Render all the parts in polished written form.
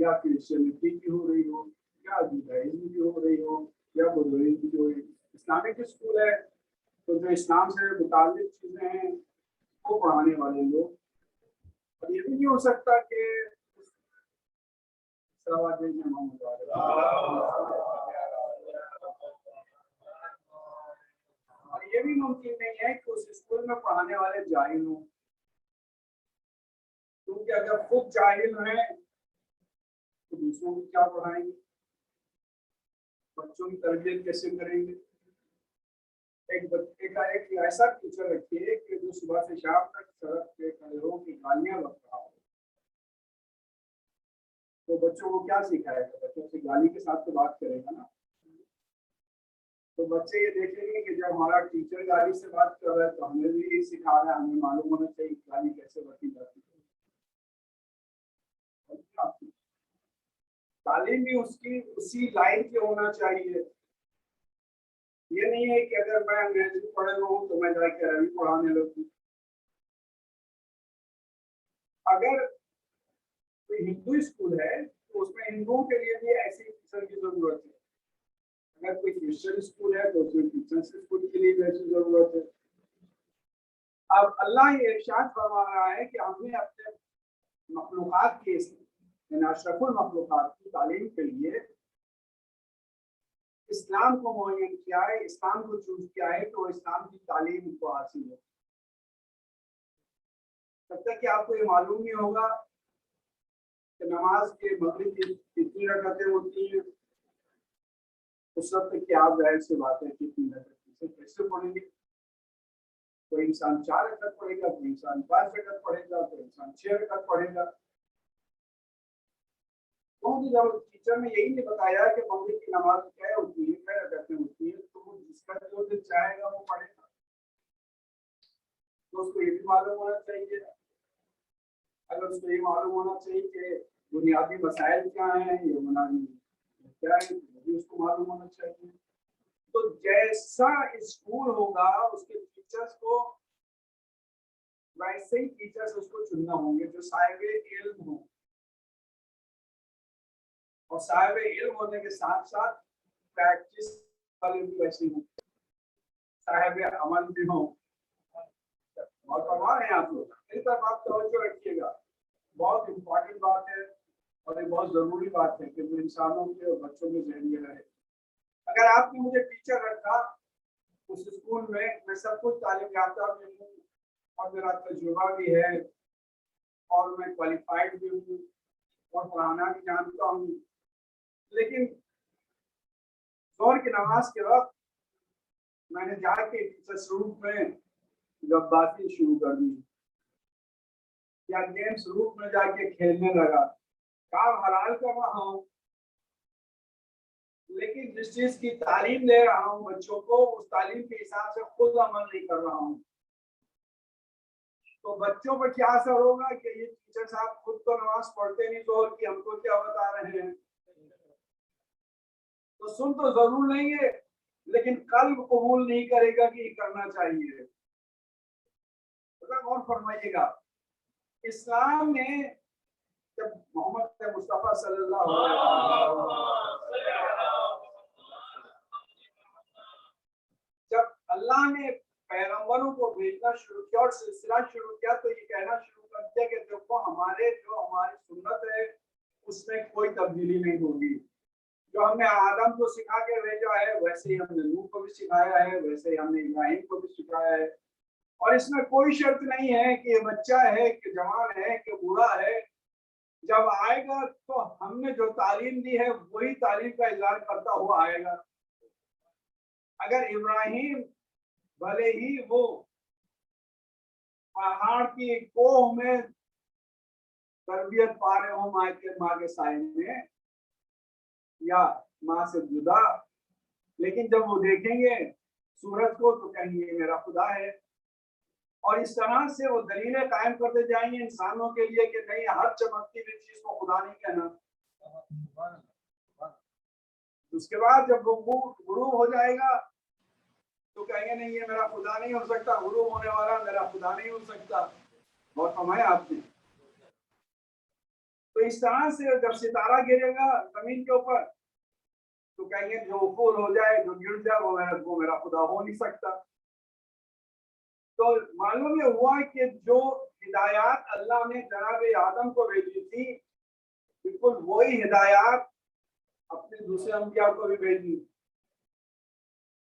या क्रिश्चियनिटी की हो रही हो, या जुडाइज्म की हो रही हो, या बुद्धिज्म की हो रही हो। इस्लामिक स्कूल है तो जो इस्लाम से मुताबिक चीजें हैं वो पढ़ाने वाले लोग। और ये भी नहीं हो सकता कि और ये भी मुमकिन नहीं है कि उस स्कूल में पढ़ाने वाले जाहिल हों, क्योंकि अगर खुद जाहिल हैं तो दूसरों को क्या पढ़ाएंगे, बच्चों की तरबियत कैसे करेंगे। एक ऐसा टीचर रखिए कि जो सुबह से शाम तक सड़क पे खड़े हो के गालियां बक रहा हो, तो बच्चों को क्या सिखाएगा? बच्चों से गाली के साथ तो बात करेगा ना। तो बच्चे ये देखेंगे कि जब हमारा टीचर गाली से बात कर रहा है तो हमें भी यही सिखा रहा है, हमें मालूम होना चाहिए गाली कैसे बकी जाती है। तालीम भी उसकी उसी लाइन के होना चाहिए। ये नहीं है कि अगर मैं अंग्रेजी पढ़े हुआ हूँ तो मैं जाके अरबी पढ़ाने लगूँ। अगर कोई हिंदू स्कूल है तो उसमें हिंदुओं के लिए भी ऐसी टीचर की जरूरत है। अगर कोई क्रिश्चियन स्कूल है तो उसमें क्रिश्चियन स्कूल के लिए भी ऐसी जरूरत है। अब अल्लाह ये इरशाद फरमा रहा है कि हमने अपने मखलूकात के अशरफुल मखलूकात की तालीम के लिए इस्लाम को मुअय्यन किया है, इस्लाम को चूज किया है, तो इस्लाम की तालीम उनको हासिल है। तब तक कि आपको ये मालूम नहीं होगा कि नमाज के मगरिब की कितनी रकातें होती हैं, उस वक्त की आप जाहिर सी बात है कितनी रकातें कैसे पढ़ेंगे। कोई इंसान 4 रकात पढ़ेगा, कोई इंसान 5 रकात पढ़ेगा, कोई इंसान 6 रकात पढ़ेगा। क्योंकि जब टीचर ने यही नहीं बताया कि मगरिब की नमाज क्या होती है, क्या रकातें होती है, तो वो जिसका जो दिल चाहेगा वो पढ़ेगा। तो उसको ये भी मालूम होना चाहिए, अगर उसको ये मालूम होना चाहिए कि बुनियादी मसाइल क्या हैं, ये बुनियादी क्या है, वो भी उसको मालूम होना चाहिए। तो जैसा स्कूल होगा उसके टीचर्स को वैसे ही टीचर्स उसको चुनना होंगे जो साहिब इल्म हो, और साहिब इल्म होने के साथ साथ प्रैक्टिस वाले भी वैसे ही हो, साहिब अमल भी हो। और परवाह है आप लोग इन पर बात तवज्जो रखिएगा, बहुत इम्पोर्टेंट बात है और ये बहुत जरूरी बात है कि जो इंसानों के और बच्चों के जहन में रहे। अगर आपने मुझे टीचर रखा उस स्कूल में, मैं सब कुछ तालीम याफ्ता भी हूँ और मेरा तजुर्बा भी है और मैं क्वालिफाइड भी हूँ और पढ़ाना भी जानता हूँ, लेकिन जोहर की नमाज के वक्त मैंने जाके टीचर्स रूम में गप्पाबाजी शुरू कर दी या गेम्स रूम में जाके खेलने लगा, काम हलाल कर रहा हूँ, लेकिन जिस चीज की तालीम दे रहा हूँ बच्चों को उस तालीम के हिसाब से खुद अमल नहीं कर रहा हूँ, तो बच्चों पर क्या असर होगा कि ये टीचर साहब खुद तो नमाज पढ़ते नहीं जोहर की, हमको क्या बता रहे हैं। तो सुन तो जरूर लेंगे लेकिन कल्ब कबूल नहीं करेगा कि करना चाहिए। और फरमाइएगा, इस्लाम में जब मोहम्मद मुस्तफा सल्लल्लाहु अलैहि वसल्लम, जब अल्लाह ने पैगंबरों को भेजना शुरू किया और सिलसिला शुरू किया तो ये कहना शुरू कर दिया कि देखो हमारी सुन्नत है उसमें कोई तब्दीली नहीं होगी। जो हमने आदम को सिखा के भेजा है वैसे ही हमने नूह को भी सिखाया है, वैसे ही हमने इब्राहिम को भी सिखाया है। और इसमें कोई शर्त नहीं है कि बच्चा है कि जवान है कि बूढ़ा है, जब आएगा तो हमने जो तालीम दी है वही तालीम का इजहार करता हुआ आएगा। अगर इब्राहिम भले ही वो पहाड़ की कोह में तरबियत पा रहे हो माँ के साय में या माँ से जुदा, लेकिन जब वो देखेंगे सूरज को तो कहेंगे मेरा खुदा है। और इस तरह से वो दलीलें कायम करते जाएंगे इंसानों के लिए कि नहीं हर चमकती हुई चीज को खुदा नहीं कहना। उसके बाद जब वो गुरु हो जाएगा तो कहेंगे नहीं ये मेरा खुदा नहीं हो सकता, गुरु होने वाला मेरा खुदा नहीं हो सकता। बहुत फरमाया आपने। तो इस तरह से जब सितारा गिरेगा जमीन के ऊपर तो कहेंगे जो फूल हो जाए, जो गिर जाए, वो मेरा खुदा हो नहीं सकता। तो मालूम ये हुआ कि जो हिदायत अल्लाह ने जनाब आदम को भेजी थी, बिल्कुल वही हिदायत अपने दूसरे अंबिया को भी भेजी।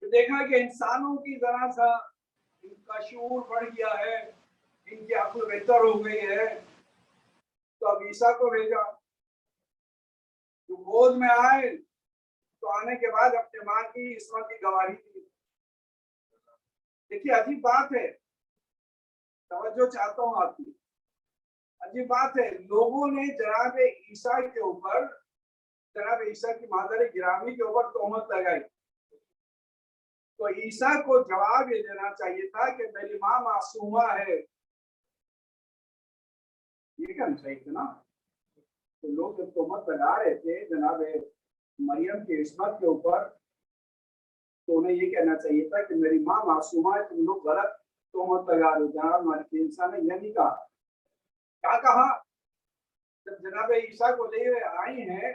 तो देखा कि इंसानों की जरा सा इनका शऊर बढ़ गया है, इनकी अक्ल बेहतर हो गई है, तो अब ईसा को भेजा जो गोद में आए, तो आने के बाद अपने माँ की इस्मत की गवाही दी। देखिए अजीब बात है, तवज्जो चाहता हूँ आपकी। अजीब बात है, लोगों ने जनाब ईसा के ऊपर, जनाब ईसा की मादर गिरामी के ऊपर तोहमत लगाई। तो ईसा को जवाब ये देना चाहिए था कि मेरी माँ मासूमा है, ये कहना चाहिए था ना। तो लोग जब तोहमत लगा रहे थे जनाब मरियम की इस्मत के ऊपर, तो उन्हें ये कहना चाहिए था कि मेरी माँ मासूमा है, तुम लोग गलत तोहमत लगा रहे हो। जनाब ईसा ने यह नहीं कहा। क्या कहा? जब जनाब ईसा को ले आई हैं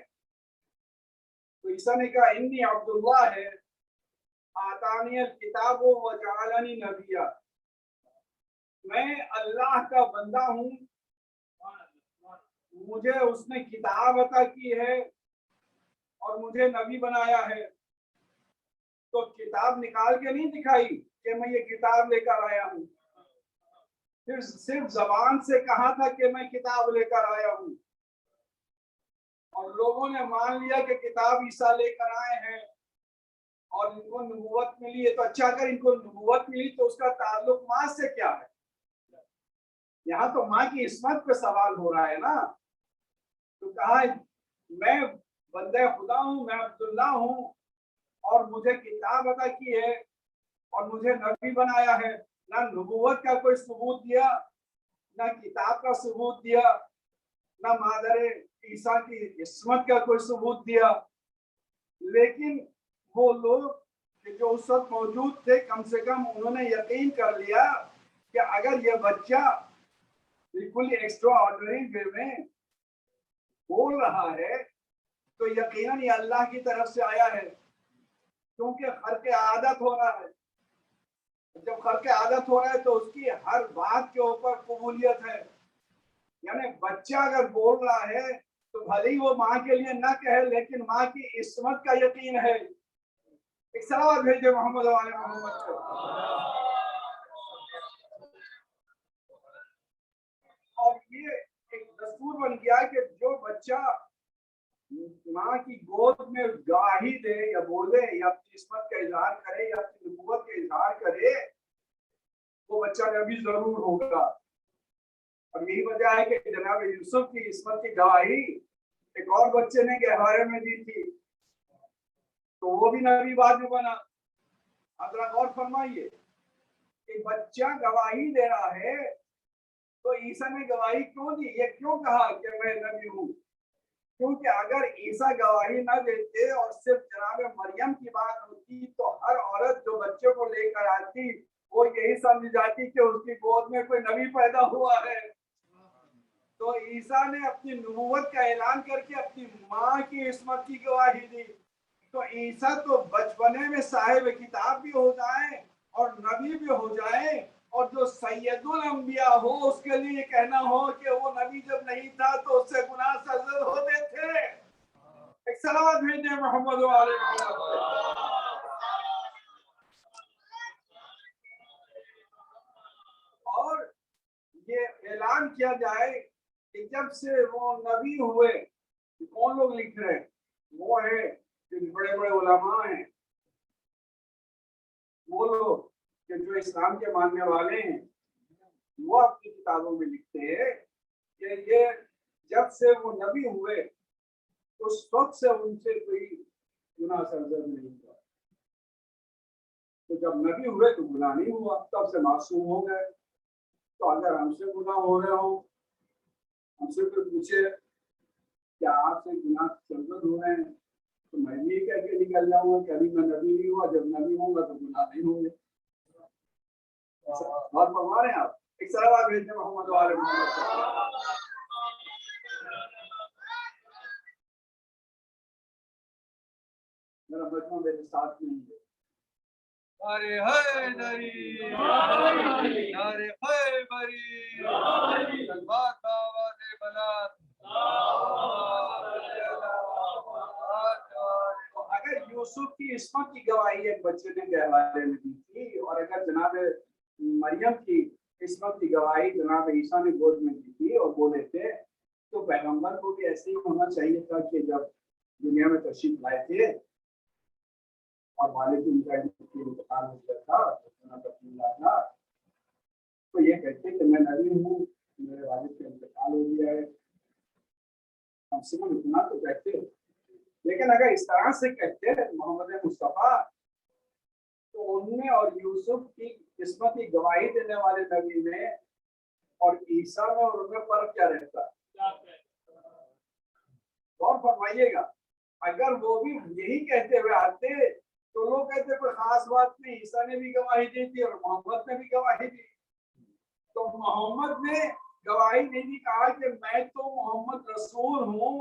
तो ईसा ने कहा इन्नी अब्दुल्लाह है आतानी किताब व जअलनी नबिया, मैं अल्लाह का बंदा हूँ, मुझे उसने किताब अता की है और मुझे नबी बनाया है। तो किताब निकाल के नहीं दिखाई कि मैं ये किताब लेकर आया हूँ, फिर सिर्फ जबान से कहा था कि मैं किताब लेकर आया हूँ, और लोगों ने मान लिया कि किताब ईसा लेकर आए हैं और इनको नबूवत मिली है। तो अच्छा, अगर इनको नबूवत मिली तो उसका ताल्लुक माँ से क्या है? यहाँ तो माँ की इस्मत पे सवाल हो रहा है ना। तो कहा मैं बंदे खुदा हूँ, मैं अब्दुल्ला हूँ और मुझे किताब अता की है और मुझे नबी बनाया है। ना नबूवत का कोई सबूत दिया, ना किताब का सबूत दिया, ना मादर ईसा की इस्मत का कोई सबूत दिया। लेकिन वो लोग जो उस वक्त मौजूद थे, कम से कम उन्होंने यकीन कर लिया कि अगर यह बच्चा बिल्कुल एक्स्ट्रा ऑर्डिनरी वे में बोल रहा है तो यकीनन ये अल्लाह की तरफ से आया है, क्योंकि खर्क आदत हो रहा है। जब खर्क आदत हो रहा है तो उसकी हर बात के ऊपर कबूलियत है। यानी बच्चा अगर बोल रहा है तो भले ही वो माँ के लिए ना कहे, लेकिन माँ की इस्मत का यकीन है। एक सलावत भेजे मोहम्मद वाले मोहम्मद को। और ये एक दस्तूर बन गया कि जो बच्चा माँ की गोद में गवाही दे या बोले या अपनी इस्मत का इजहार करे या अपनी नबूवत का इजहार करे, वो बच्चा नबी जरूर होगा। और यही वजह है कि जनाब यूसुफ की इस्मत की गवाही एक और बच्चे ने गहवारे में दी थी, तो वो भी नबी बाद में बना। अब गौर फरमाइए, एक बच्चा गवाही दे रहा है तो ईसा ने गवाही क्यों दी? ये क्यों कहा कि मैं नबी हूँ? क्योंकि अगर ईसा गवाही न देते और सिर्फ जनाब मरियम की बात होती तो हर औरत जो बच्चे को लेकर आती वो यही समझ जाती कि उसकी गोद में कोई नबी पैदा हुआ है। तो ईसा ने अपनी नबूवत का ऐलान करके अपनी माँ की इस्मत की गवाही दी। तो ईसा तो बचपने में साहिब किताब भी हो जाए और नबी भी हो जाए, और जो सैयदुल अंबिया हो उसके लिए कहना हो कि वो नबी जब नहीं था तो उससे गुनाह सजद होते थे। एक सलावत भेजे मोहम्मद वाले मोहम्मद। और ये ऐलान किया जाए कि जब से वो नबी हुए, कौन लोग लिख रहे हैं? वो है जो बड़े बड़े उलमा हैं, वो लोग कि जो इस्लाम के मानने वाले हैं, वो अपनी किताबों में लिखते हैं कि ये जब से वो नबी हुए उस वक्त से उनसे कोई गुनाह सरजद नहीं हुआ। तो जब नबी हुए तो गुनाह नहीं हुआ, तब से मासूम हो गए। तो अगर हमसे गुनाह हो रहे हो, हमसे कोई पूछे क्या आपसे गुनाह सरजद हो रहे हैं, तो मैं भी कह के निकल जाऊंगा कि अभी मैं नबी नहीं हुआ, जब नबी होगा तो गुनाह नहीं होंगे। बहुत फरमा रहे हैं आप। एक सलावत भेजते मोहम्मद वाले मोहम्मद। मेरा मजमा मेरे साथ नहीं है। नारे हैदरी, नारे खैबरी, तलवार का आवाज़े बुलंद। तो अगर यूसुफ की इस्मत की गवाही एक बच्चे ने गहवाले में दी थी, और अगर जनाब मरियम की इस्मत की गवाही जनाब ईसा ने गोद में दी थी और बोले थे, तो पैगंबर को भी ऐसे ही होना चाहिए था कि जब दुनिया में तशरीफ लाए थे और वालिद उनका इंतकाल हो गया था, तो ये कहते कि मैं नबी हूँ, मेरे वालिद का इंतकाल हो गया है, कम से कम इतना तो कहते। लेकिन अगर इस तरह से कहते मोहम्मद मुस्तफ़ा, तो उनमें और यूसुफ की किस्मत की गवाही देने वाले नबी में और ईसा में और उनमें फर्क क्या रहता है? और फरमाइएगा, अगर वो भी यही कहते हुए आते तो लोग कहते कोई खास बात नहीं, ईसा ने भी गवाही दी थी और मोहम्मद ने भी गवाही दी। तो मोहम्मद ने गवाही नहीं दी, कहा कि मैं तो मोहम्मद रसूल हूँ,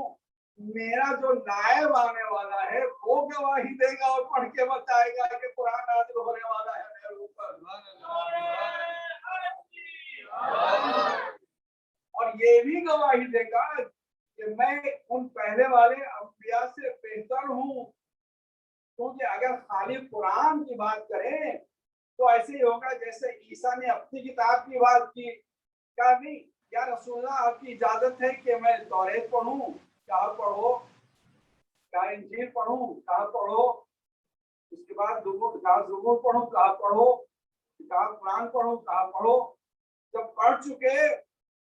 मेरा जो नायब आने वाला है वो गवाही देगा और पढ़ के बताएगा कि कुरान नाज़िल होने वाला है मेरे ऊपर। और ये भी गवाही देगा कि मैं उन पहले वाले अंबिया से बेहतर हूँ, क्योंकि अगर खाली कुरान की बात करें तो ऐसे ही होगा जैसे ईसा ने अपनी किताब की बात की, क्या नहीं या रसूलल्लाह आपकी इजाजत है कि मैं तौरेत पढ़ूं, कहा पढ़ो, क्या इंजील पढ़ूं, कहा पढ़ो, उसके बाद ज़बूर पढ़ूं, कहा पढ़ो, किताब कुरान पढ़ूं, कहा पढ़ो। जब पढ़ चुके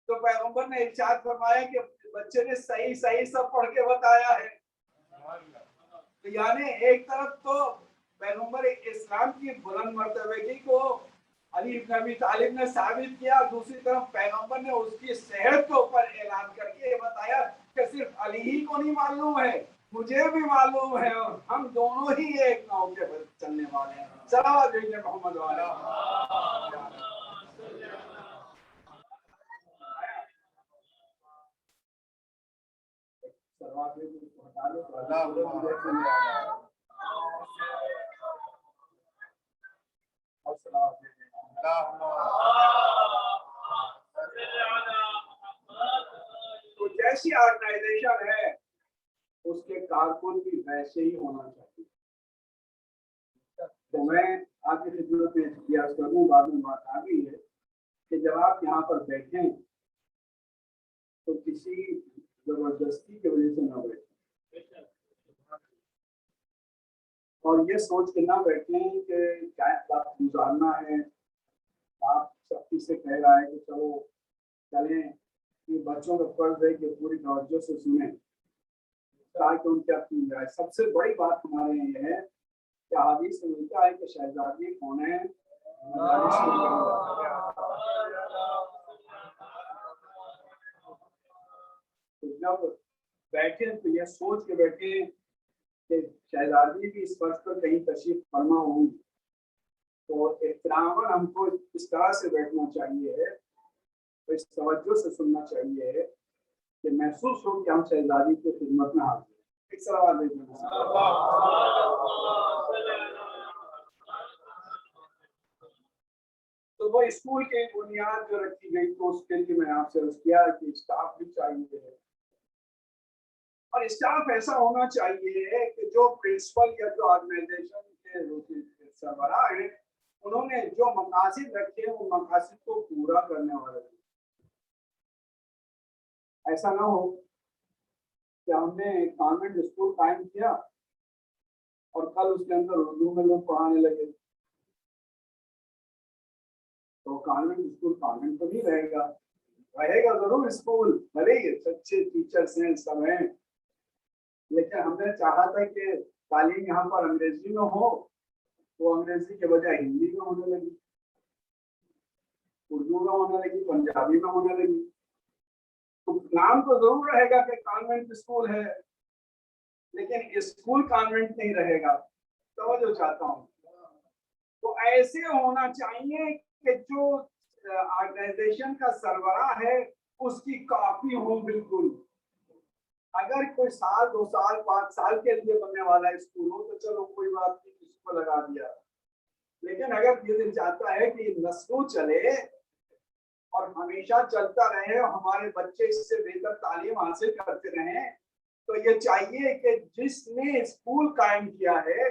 तो पैगंबर ने इरशाद फरमाया कि बच्चे ने सही सही सब पढ़ के बताया है। तो यानी एक तरफ तो पैगंबर इस्लाम की बुलंद मर्तबगी को अली इब्न अबी तालिब ने साबित किया, दूसरी तरफ पैगंबर ने उसकी सेहत के ऊपर ऐलान करके ये बताया कि सिर्फ अली ही को नहीं मालूम है, मुझे भी मालूम है, और हम दोनों ही एक नाव के पर चलने वाले हैं। सलावत भेजिए मोहम्मद वाला। सलावत भेजिए, हटा लो तो अल्लाह तो जैसी ऑर्गेनाइजेशन है उसके कारकुन भी वैसे ही होना चाहिए। तो मैं आपकी खिदमत में प्रयास करूँ, बाद में बात आ गई है कि जब आप यहाँ पर बैठें तो किसी जबरदस्ती की वजह से ना बैठें, और ये सोच के ना बैठें कि क्या वक्त गुजारना है, आप सख्ती से कह रहा है कि चलो चलें, कि बच्चों का फर्ज है कि पूरी तवज्जो से सुने ताकि उनकी अपनी जाए। सबसे बड़ी बात हमारे ये है कि हदीस में मिलता है कि शहजादी कौन है, तो जब बैठे तो ये सोच के बैठे कि शहजादी भी इस फर्ज पर कहीं तशरीफ फरमा होंगी, तो एहतरामन हमको इस तरह से बैठना चाहिए, तो इस तवज्जो से सुनना चाहिए कि महसूस हो कि हम शहजादी की खिदमत में हाजिर हैं। एक सवाल तो वो स्कूल की बुनियाद जो रखी गई तो उसके लिए मैंने आपसे अर्ज किया कि स्टाफ भी चाहिए, और स्टाफ ऐसा होना चाहिए कि जो प्रिंसिपल या जो ऑर्गेनाइजेशन के सरबराह हैं उन्होंने जो मकासद रखे हैं वो मकासद को पूरा करने वाले। ऐसा ना हो कि हमने कॉन्वेंट स्कूल कायम किया और कल उसके अंदर उर्दू में लोग पढ़ाने लगे, तो कॉन्वेंट स्कूल कॉन्वेंट तो नहीं रहेगा, रहेगा जरूर स्कूल, भले ही अच्छे टीचर्स हैं सब हैं, लेकिन हमने चाहा था कि तालीम यहाँ पर अंग्रेजी में हो, तो अंग्रेजी के बजाय हिंदी में होने लगी, उर्दू में होने लगी, पंजाबी में होने लगी। तो नाम तो जरूर रहेगा कि कॉन्वेंट स्कूल है, लेकिन स्कूल कॉन्वेंट नहीं रहेगा। तो जो चाहता हूँ तो ऐसे होना चाहिए कि जो ऑर्गेनाइजेशन का सरबराह है उसकी कॉपी हो बिल्कुल, अगर कोई साल 2 साल 5 साल के लिए बनने वाला स्कूल हो तो चलो कोई बात नहीं, किसी को लगा दिया। लेकिन अगर ये दिल चाहता है कि नस्लों चले और हमेशा चलता रहे और हमारे बच्चे इससे बेहतर तालीम हासिल करते रहें, तो ये चाहिए कि जिसने स्कूल कायम किया है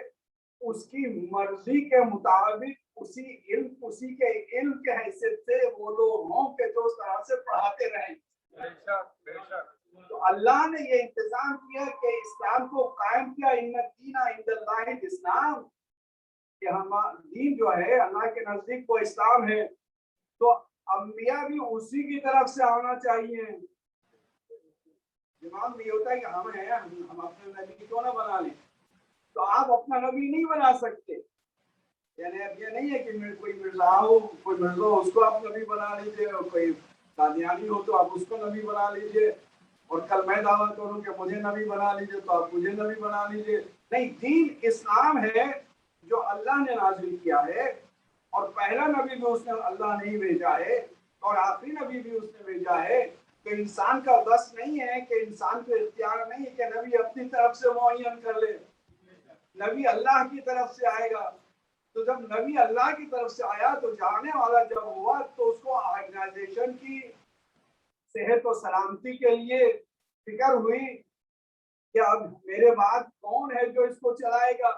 उसकी मर्जी के मुताबिक उसी के इल्म के हैसियत से वो लोग हों कि जो उस तरह से पढ़ाते रहें। बेशक बेशक। तो अल्लाह ने ये इंतजाम किया कि इस्लाम को कायम किया, इन्ना दीना इंदल्लाहि इस्लाम, कि हमारा दीन जो है अल्लाह के नजदीक वो इस्लाम है। तो अंबिया भी उसी की तरफ से आना चाहिए। दिमाग में ये होता है कि हम हैं, हम अपने नबी क्यों ना बना लें, तो आप अपना नबी नहीं बना सकते। यानी अब ये नहीं है कि कोई मिर्जा हो, कोई मिर्जा हो उसको आप नबी बना लीजिए, और कोई कादियानी हो तो आप उसको नबी बना लीजिए, और कल मैं दावा करूं कि मुझे नबी बना लीजिए तो आप मुझे नबी बना लीजिए। नहीं, दीन इस्लाम है जो अल्लाह ने नाज़िल किया है, और पहला नबी भी उसने अल्लाह नहीं भेजा है और आखिरी नबी भी उसने भेजा है। तो इंसान का बस नहीं है कि इंसान को इख्तियार नहीं है कि नबी अपनी तरफ से मुअय्यन कर ले। नबी अल्लाह की तरफ से आएगा। तो जब नबी अल्लाह की तरफ से आया तो जाने वाला जब हुआ तो उसको ऑर्गेनाइजेशन की सेहत और सलामती के लिए फिक्र हुई कि अब मेरे बाद कौन है जो इसको चलाएगा।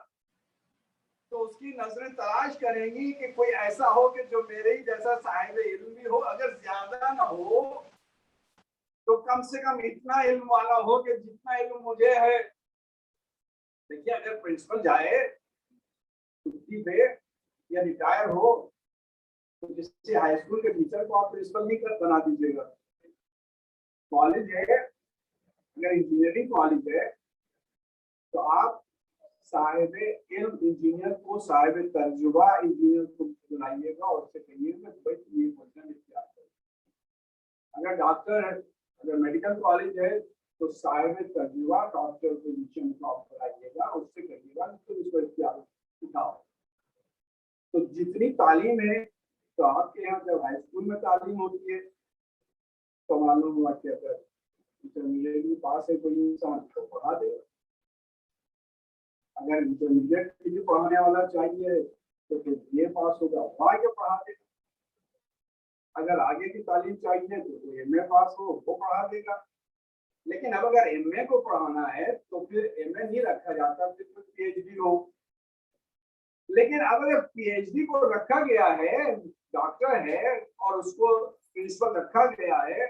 तो उसकी नजरें तलाश करेंगी कि कोई ऐसा हो कि जो मेरे ही जैसा साहिब इल्म भी हो, अगर ज्यादा ना हो तो कम से कम इतना इल्म वाला हो कि जितना इल्म मुझे है। देखिए, अगर प्रिंसिपल जाए छुट्टी पे या रिटायर हो तो जिससे हाई स्कूल के टीचर को आप प्रिंसिपल नहीं कर बना दीजिएगा। कॉलेज है, अगर इंजीनियरिंग कॉलेज है तो आप साहिब इल्म इंजीनियर को, साहिब तर्जुबा इंजीनियर को बुलाइएगा और उससे कहिएगा भाई तुम ये क्वेश्चन इख्तियार करो। अगर डॉक्टर है, अगर मेडिकल कॉलेज है तो साहिब तर्जुबा डॉक्टर पोजीशन को आप बुलाइएगा, उससे कहिएगा तुम इसको इख्तियार उठाओ। तो जितनी तालीम है, तो आपके यहाँ जब हाई स्कूल में तालीम होती है तो मालूम हुआ कि अगर इंटरमीडिएट में पास है कोई इंसान तो पढ़ा देगा। अगर इंटरमीडिएट के लिए पढ़ाने वाला चाहिए तो फिर बीए पास होगा, वो आगे पढ़ा देगा। अगर आगे की तालीम चाहिए तो एमए पास हो, वो पढ़ा देगा। लेकिन अब अगर एमए को पढ़ाना है तो फिर एमए नहीं रखा जाता, फिर पीएचडी हो। लेकिन अब अगर पीएचडी को रखा गया है, डॉक्टर है और उसको प्रिंसिपल रखा गया है,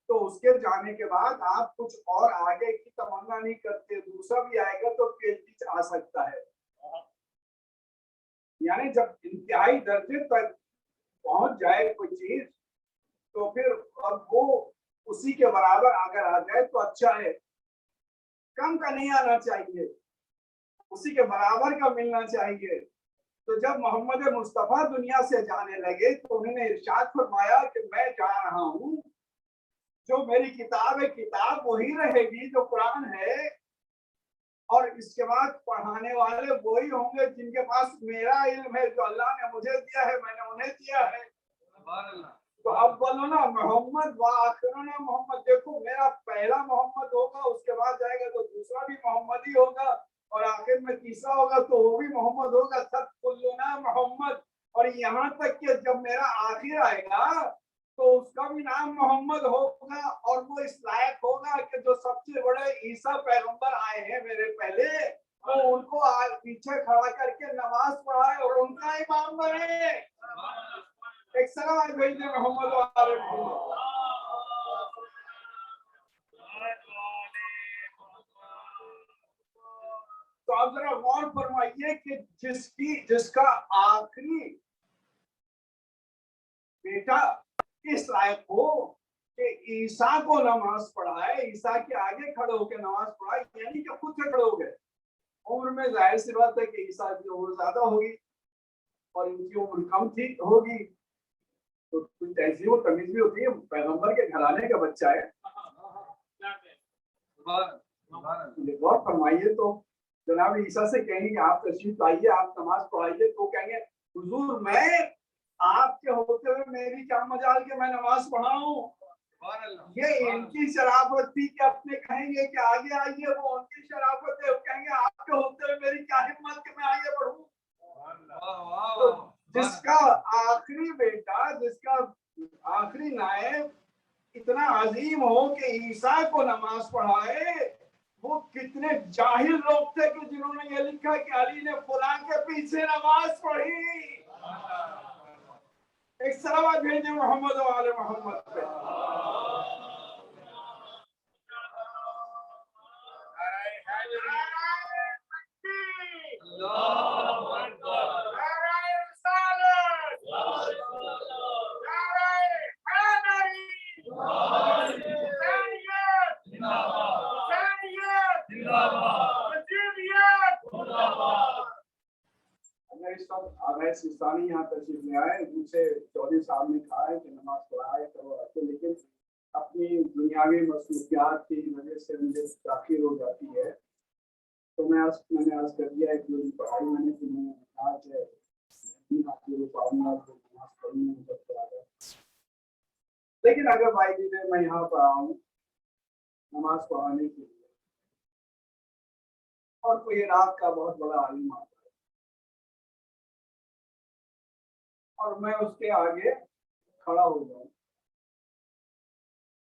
तो उसके जाने के बाद आप कुछ और आगे की तमन्ना नहीं करते, दूसरा भी आएगा तो पीएचडी आ सकता है। यानी जब इंतहाई दर्जे तक पहुंच जाए कोई चीज तो फिर अब वो उसी के बराबर अगर आ जाए तो अच्छा है। कम का नहीं आना चाहिए, उसी के बराबर का मिलना चाहिए। तो जब मोहम्मद मुस्तफा दुनिया से जाने लगे तो उन्होंने इरशाद फरमाया कि मैं जा रहा हूँ, जो मेरी किताब है किताब वही रहेगी जो कुरान है, और इसके बाद पढ़ाने वाले वही होंगे जिनके पास मेरा इल्म है, जो अल्लाह ने मुझे दिया है, मैंने उन्हें दिया है। तो अब बोलो ना मोहम्मद व आखिरुना मोहम्मद। देखो, मेरा पहला मोहम्मद होगा, उसके बाद जाएगा तो दूसरा भी मोहम्मद ही होगा, और आखिर में तीसरा होगा तो वो भी मोहम्मद होगा। सब कुल्लुना मोहम्मद। और यहाँ तक कि जब मेरा आखिर आएगा तो उसका भी नाम मोहम्मद होगा, और वो इस लायक होगा कि जो सबसे बड़े ईसा पैगंबर आए हैं मेरे पहले, तो उनको पीछे खड़ा करके नमाज पढ़ाए और उनका इमाम बने। एक सलाम भेज दे मोहम्मद वाले। तो आप जरा गौर फरमाइए कि जिसका आखिरी बेटा इस लायक हो कि ईसा को नमाज पढ़ाए, ईसा के आगे खड़े होकर नमाज पढ़ाए, यानी कि खुद से खड़े हो गए। उम्र में जाहिर सी बात है कि ईसा की उम्र ज्यादा होगी और इनकी उम्र कम थी होगी, तो कुछ तहजीब और तमीज भी होती है। पैगंबर के घराने का बच्चा है। गौर फरमाइए, तो जनाब ईसा से कहेंगे आप तशरीफ लाइए, आप नमाज पढ़ाइए, तो कहेंगे हुजूर मैं आपके होते हुए मेरी क्या मजाल के मैं नमाज पढ़ाऊं। ये इनकी शराफत थी कि अपने कहेंगे कि आगे आइए, वो उनकी शराफत है, वो कहेंगे आपके होते हुए मेरी क्या हिम्मत कि मैं आगे बढ़ूं। तो जिसका आखिरी बेटा, जिसका आखिरी नायब इतना अजीम हो कि ईसा को नमाज पढ़ाए, वो कितने जाहिल लोग थे कि जिन्होंने ये लिखा कि अली ने फुला के पीछे नमाज पढ़ी। एक सलावत भेजे मोहम्मद वाले मोहम्मद पे। सिस्तानी यहाँ तशरीफ ले आए, मुझसे 14 साल में कहा है कि नमाज पढ़ाए तो, लेकिन अपनी दुनियावी मसरूफियात की वजह से मुझे ताखीर हो जाती है। तो मैंने आज कर दिया है कि मेरी पढ़ाई मैंने कहा कि लेकिन अगर भाई जी ने मैं यहाँ पर आऊँ नमाज पढ़ाने के लिए और कोई रात का बहुत बड़ा आलिम आता है और मैं उसके आगे खड़ा हो जाऊं,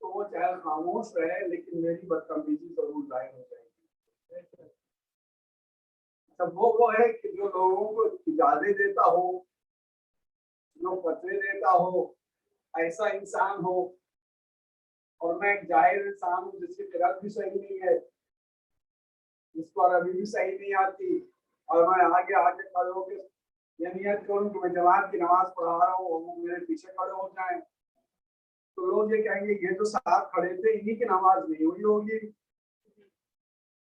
तो वो चाहे खामोश रहे लेकिन मेरी बदतमीजी जरूर जाहिर हो जाएगी। सब वो है कि जो लोगों को इजाजत देता हो, जो फतवे देता हो, ऐसा इंसान हो। और मैं एक जाहिर इंसान हूँ जिसकी किरात भी सही नहीं है, जिसको अरबी भी सही नहीं आती, और मैं आगे खड़े होकर ये नियत करूं कि मैं जमात की नमाज पढ़ा रहा हूँ, वो मेरे पीछे खड़े हो जाएं, तो लोग ये कहेंगे ये तो साथ खड़े थे, इन्हीं की नमाज नहीं हुई होगी।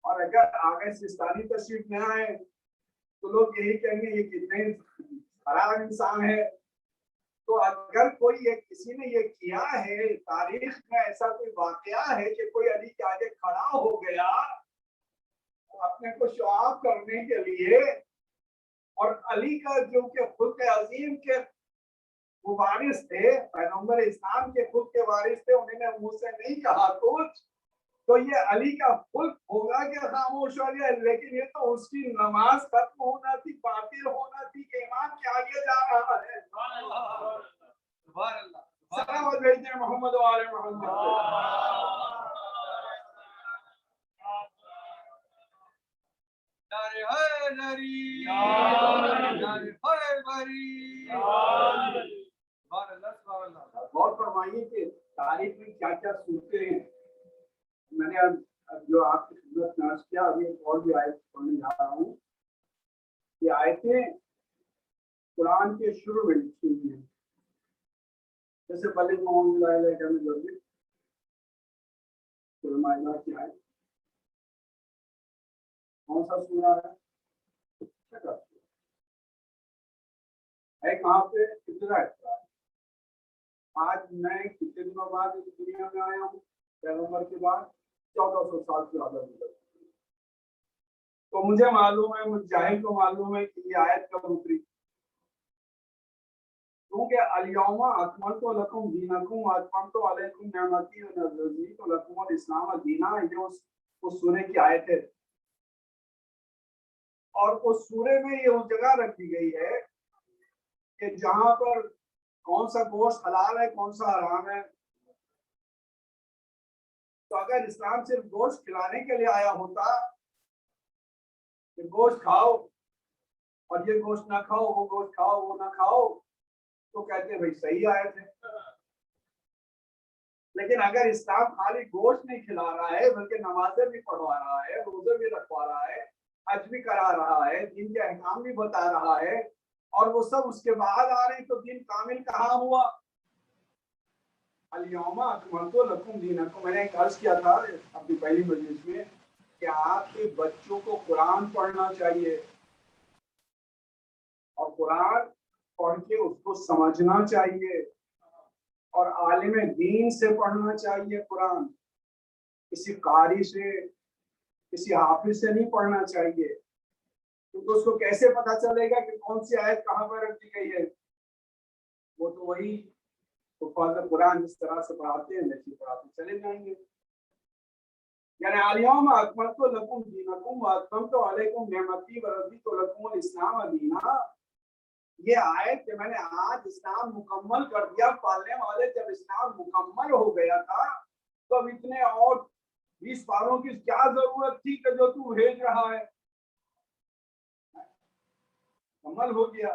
और अगर आगे सिस्तानी तशरीफ में आए तो लोग यही कहेंगे ये कितने खराब इंसान है। तो अगर कोई ये किसी ने ये किया है, तारीख में ऐसा कोई वाकया है कि कोई अली के आगे खड़ा हो गया अपने को शो ऑफ करने के लिए, और अली का जो कि खुद के अजीम के वो वारिस थे, पैगंबर इस्लाम के खुद के वारिस थे, उन्होंने मुझसे नहीं कहा कुछ, तो ये अली का खुद होगा कि खामोश हो गया। लेकिन ये तो उसकी नमाज खत्म होना थी, बातिल होना थी कि इमाम के आगे जा रहा है। सलावत भेजिए मोहम्मद वाले मोहम्मद। नारे हैदरी, नारे हैदरी। गौर फरमाइए कि तारीख में क्या क्या सूरतें हैं। मैंने अब जो आपकी खिदमत में अर्ज किया, अभी एक और भी आयत पढ़ने जा रहा हूँ। ये आयतें कुरान के शुरू में लिखी हुई हैं, जैसे बलिग मोहम्मद की आयत कौन सा सूरा है कहाँ पे, कितना है। आज मैं कितने दिनों बाद इस दुनिया में आया हूँ, पैगंबर के बाद 1400 साल से ज्यादा गुजर। तो मुझे मालूम है, मुझे जाहिल को मालूम है कि ये आयत कब उतरी, क्योंकि अल-यौमा अकमलतु लकुम दीनकुम व अतममतु अलैकुम निअमती व रज़ीतु लकुमुल इस्लाम दीना। ये उस सूरे की आयत है, और उस सूरे में ये उस जगह रखी गई है कि जहां पर कौन सा गोश्त हलाल है, कौन सा हराम है। तो अगर इस्लाम सिर्फ गोश्त खिलाने के लिए आया होता कि गोश्त खाओ और ये गोश्त ना खाओ, वो गोश्त खाओ, वो ना खाओ, तो कहते भाई सही आयत है। लेकिन अगर इस्लाम खाली गोश्त नहीं खिला रहा है, बल्कि नमाजें भी पढ़वा रहा है, रोजे भी रखवा रहा है, हज भी करा रहा है, दीन के अहकाम भी बता रहा है, और वो सब उसके बाद आ रहे, तो दीन कामिल कहाँ हुआ। अल-यौमा अकमलतु लकुम दीनकुम। मैंने एक अर्ज किया था अपनी पहली मजलिस में कि आपके बच्चों को कुरान पढ़ना चाहिए, और कुरान पढ़ के उसको समझना चाहिए, और आलिम दीन से पढ़ना चाहिए कुरान, किसी कारी से, किसी हाफिज से नहीं पढ़ना चाहिए। तो उसको कैसे पता चलेगा कि कौन सी आयत कहाँ पर रखी गई है। वो तो वही तो फादर कुरान जिस तरह से पढ़ाते हैं वैसे पढ़ाते चले जाएंगे। यानी अल-यौमा अकमलतु लकुम दीनकुम व अतममतु अलैकुम निअमती व रज़ीतु लकुमुल इस्लाम दीना। ये आयत कि मैंने आज इस्लाम मुकम्मल कर दिया, पालने वाले जब इस्लाम मुकम्मल हो गया था तो अब इतने और 20 पारों की क्या जरूरत थी कि जो तू भेज रहा है, मुकम्मल हो गया।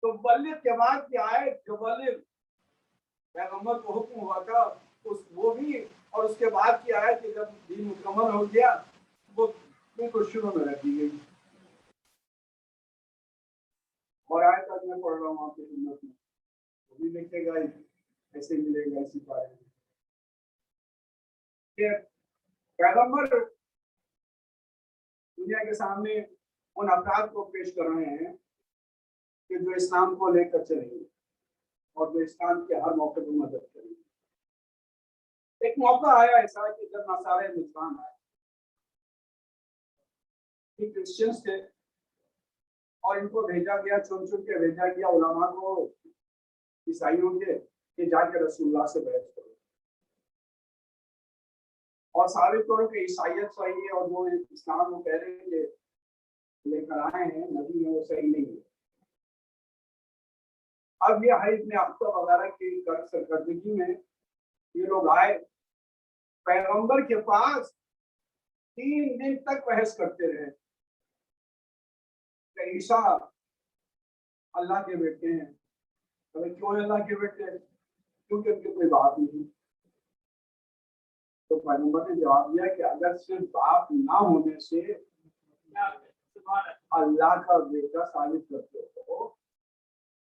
तो बल्लिग के बाद की आयत जो बल्लिग पैगंबर को हुक्म हुआ था उस वो भी, और उसके बाद की आयत कि जब दीन मुकम्मल हो गया वो बिल्कुल शुरू में रख दी गई। और आयत आज मैं पढ़ रहा हूँ आपके खिदमत में, वो भी लिखेगा ऐसे मिलेगा इसी बारे में। पैगंबर दुनिया के सामने उन अफराद को पेश कर रहे हैं कि जो इस्लाम को लेकर चलेंगे और जो इस्लाम के हर मौके पर मदद करेंगे। एक मौका आया ऐसा कि जब नसारे हिंदुस्तान आए, ये क्रिश्चियंस थे और इनको भेजा गया, चुन चुन के भेजा गया उलमा को, ईसाइयों के, कि जाके रसूलुल्लाह से बहस करो और साबित करो कि ईसाइयत सही है और जो इस्लाम वो कह रहे हैं कि लेकर आए हैं नबी है वो सही नहीं है। अब ये है इतने अख्तर वगैरह की सरकर्दगी में ये लोग आए पैगंबर के पास, 3 दिन तक बहस करते रहे कि ईसा अल्लाह के बेटे हैं। तो क्यों अल्लाह के बेटे? क्योंकि उनकी कोई बात नहीं। तो पैगंबर ने जवाब दिया कि अगर सिर्फ बाप ना होने से अल्लाह का बेटा साबित करते हो,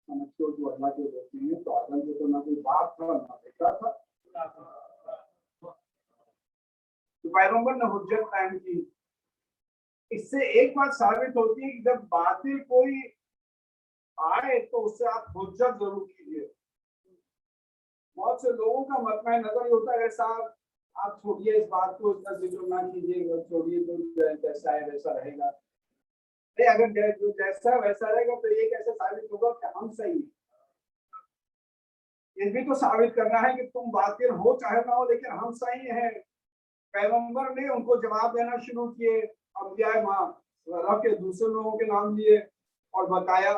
समझते हो जो अल्लाह के बेटे हैं, तो आदम के तो ना कोई बाप था ना बेटा था। तो पैगंबर ने हुज्जत कायम की। इससे एक बात साबित होती है कि जब बातिल कोई आए तो उससे आप हुज्जत जरूर कीजिए। बहुत से लोगों का मतमा नजर ये होता है साहब आप छोड़िए इस बात को, इतना जिक्र ना कीजिए, छोड़िए तो जैसा है वैसा रहेगा। अगर जो जैसा वैसा रहेगा तो ये कैसे साबित होगा कि हम सही हैं? ये भी तो साबित करना है कि तुम बातिल हो चाहे ना हो लेकिन हम सही हैं। पैगंबर ने उनको जवाब देना शुरू किए, अंबिया माँ के दूसरे लोगों के नाम लिए और बताया,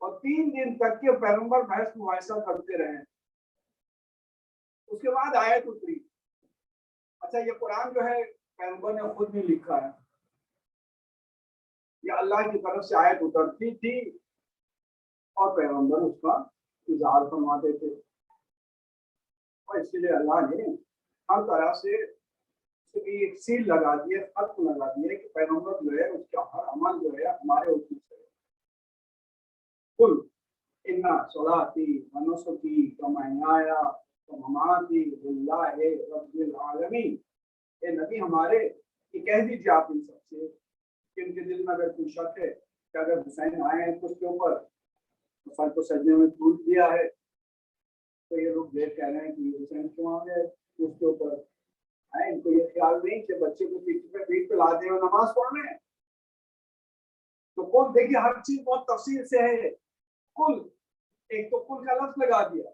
और 3 दिन तक के पैगंबर बहस मुबाहिसा करते रहे। उसके बाद आयत उतरी। अच्छा, ये कुरान जो है पैगंबर ने खुद भी लिखा है, ये अल्लाह की तरफ से आयत उतरती थी और पैगंबर उसका इजहार फरमाते थे, और इसलिए अल्लाह ने हर तरह से एक सील लगा दी है, खत्म लगा दी है कि पैगंबर जो है उसका हर अमल जो है हमारे हुक्म से। कुल इन्ना सलाती व नुसुकी व महयाया व ममाती लिल्लाहि रब्बिल आलमीन। ये नबी हमारे, ये कह दीजिए आप इन सबसे कि इनके दिल में अगर कोई शक है कि अगर हुसैन आए हैं तो उसके ऊपर हुसैन को सजने में टूट दिया है, तो ये लोग देख कह रहे हैं कि हुसैन क्यों आ गए उसके ऊपर आए, इनको ये ख्याल नहीं कि बच्चे को पीठ पे लाते हुए नमाज पढ़ने। तो कुल देखिए हर चीज बहुत तफसील से है। कुल, एक तो कुल का लफ्ज लगा दिया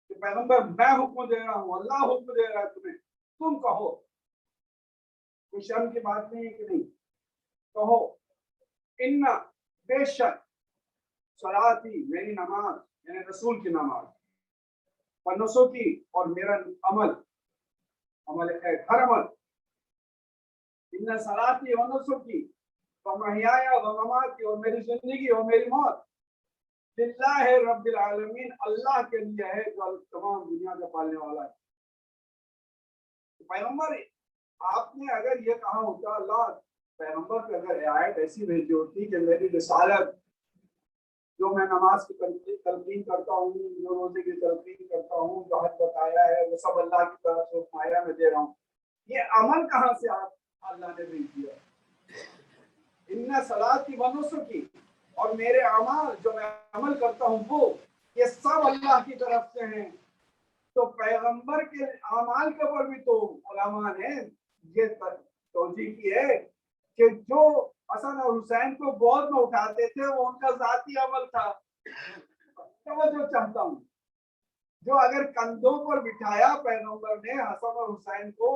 कि पैगंबर मैं हुक्म दे रहा हूँ, अल्लाह हुक्म दे रहा है तुम्हें, तुम कहो। कोई शर्म की बात नहीं है कि नहीं, कहो। इन्ना बेशक सलाती मेरी नमाज यानी रसूल की नमाज, वनुसो की और मेरा अमल, अमल खैर हर अमल, इन्ना सलाती वनुसो की व महयाया व ममाती और मेरी जिंदगी और मेरी मौत लिल्लाहि रब्बिल आलमीन, अल्लाह के लिए है जो तमाम दुनिया का पालने वाला है। तो पैगंबर आपने अगर ये कहा होता, अल्लाह पैगंबर पे अगर आयत ऐसी भेजी होती कि मेरी रिसालत, जो मैं नमाज की तलकीन करता हूँ, जो रोजे की तलकीन करता हूँ, जो हज बताया है वो सब अल्लाह की तरफ से माया में दे रहा हूँ, ये अमल कहाँ से आप अल्लाह ने भेज दिया? इन्ना सलाती व नुसुकी और मेरे अमाल जो मैं अमल करता हूँ वो, ये सब अल्लाह की तरफ से हैं। तो पैगंबर के अमाल के ऊपर भी तो उलमा ने ये तौजीह की है कि जो हसन और हुसैन को गोद में उठाते थे वो उनका जाती अमल था। तो जो चाहता हूँ जो अगर कंधों पर बिठाया पैगंबर ने हसन और हुसैन को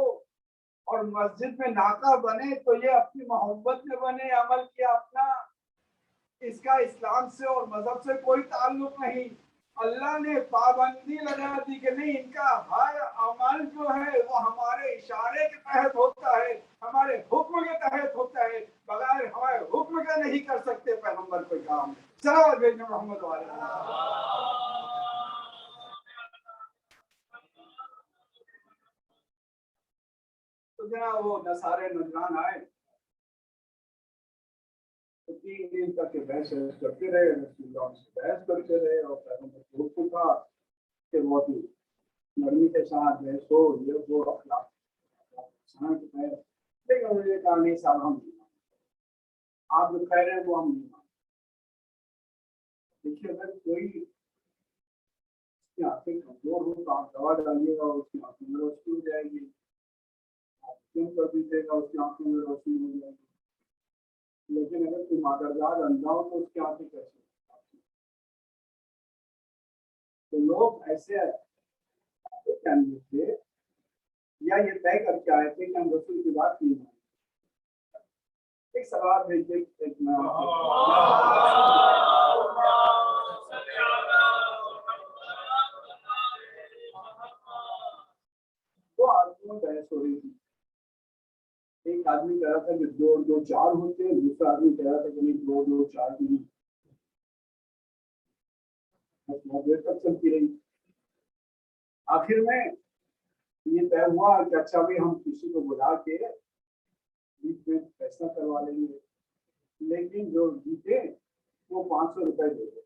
और मस्जिद में नाका बने, तो ये अपनी मोहब्बत में बने, अमल किया अपना, इसका इस्लाम से और मजहब से कोई ताल्लुक नहीं। अल्लाह ने पाबंदी लगा दी कि नहीं, इनका हर अमल जो है वो हमारे इशारे के तहत होता है, हमारे हुक्म के तहत होता है, बगैर हमारे हुक्म के नहीं कर सकते पैगंबर कोई काम। सलावत भेजना मोहम्मद वाले। तो जनाब वो नसारे नजरान आए, तो 3 दिन तक के बहस करते रहे, बहस करते रहे, और पैगंबर को हुक्म था कि बहुत ही नरमी के साथ बहस हो, ये वो अखलाक लेकिन उन्होंने कहा नहीं साहब, हम नहीं मानते, आप जो कह रहे हैं वो हम नहीं मानते। देखिए, अगर कोई उसकी आंखें कमजोर हो तो आप दवा डालिएगा, उसकी आंखों में रोशनी हो जाएगी, आप क्यों कर दीजिएगा, उसकी आंखों में रोशनी हो जाएगी। लेकिन अगर कोई मादरदार अंधा हो तो उसकी आंखें कैसे? तो लोग ऐसे कहने थे या ये तय करके आए थे कि हम रसूल की बात नहीं मानेंगे। एक सवाल भेजिए, एक मैं दो आदमियों बहस हो रही थी। एक आदमी कह रहा था कि 2 और 2 4 होते हैं, दूसरा आदमी कह रहा था कि नहीं 2 और 2 4 नहीं। बहुत देर तक चलती रही। आखिर में ये तय हुआ कि अच्छा भी हम किसी को बुला के बीच में फैसला करवा लेंगे, लेकिन जो जीते वो 500 रुपए दे दे,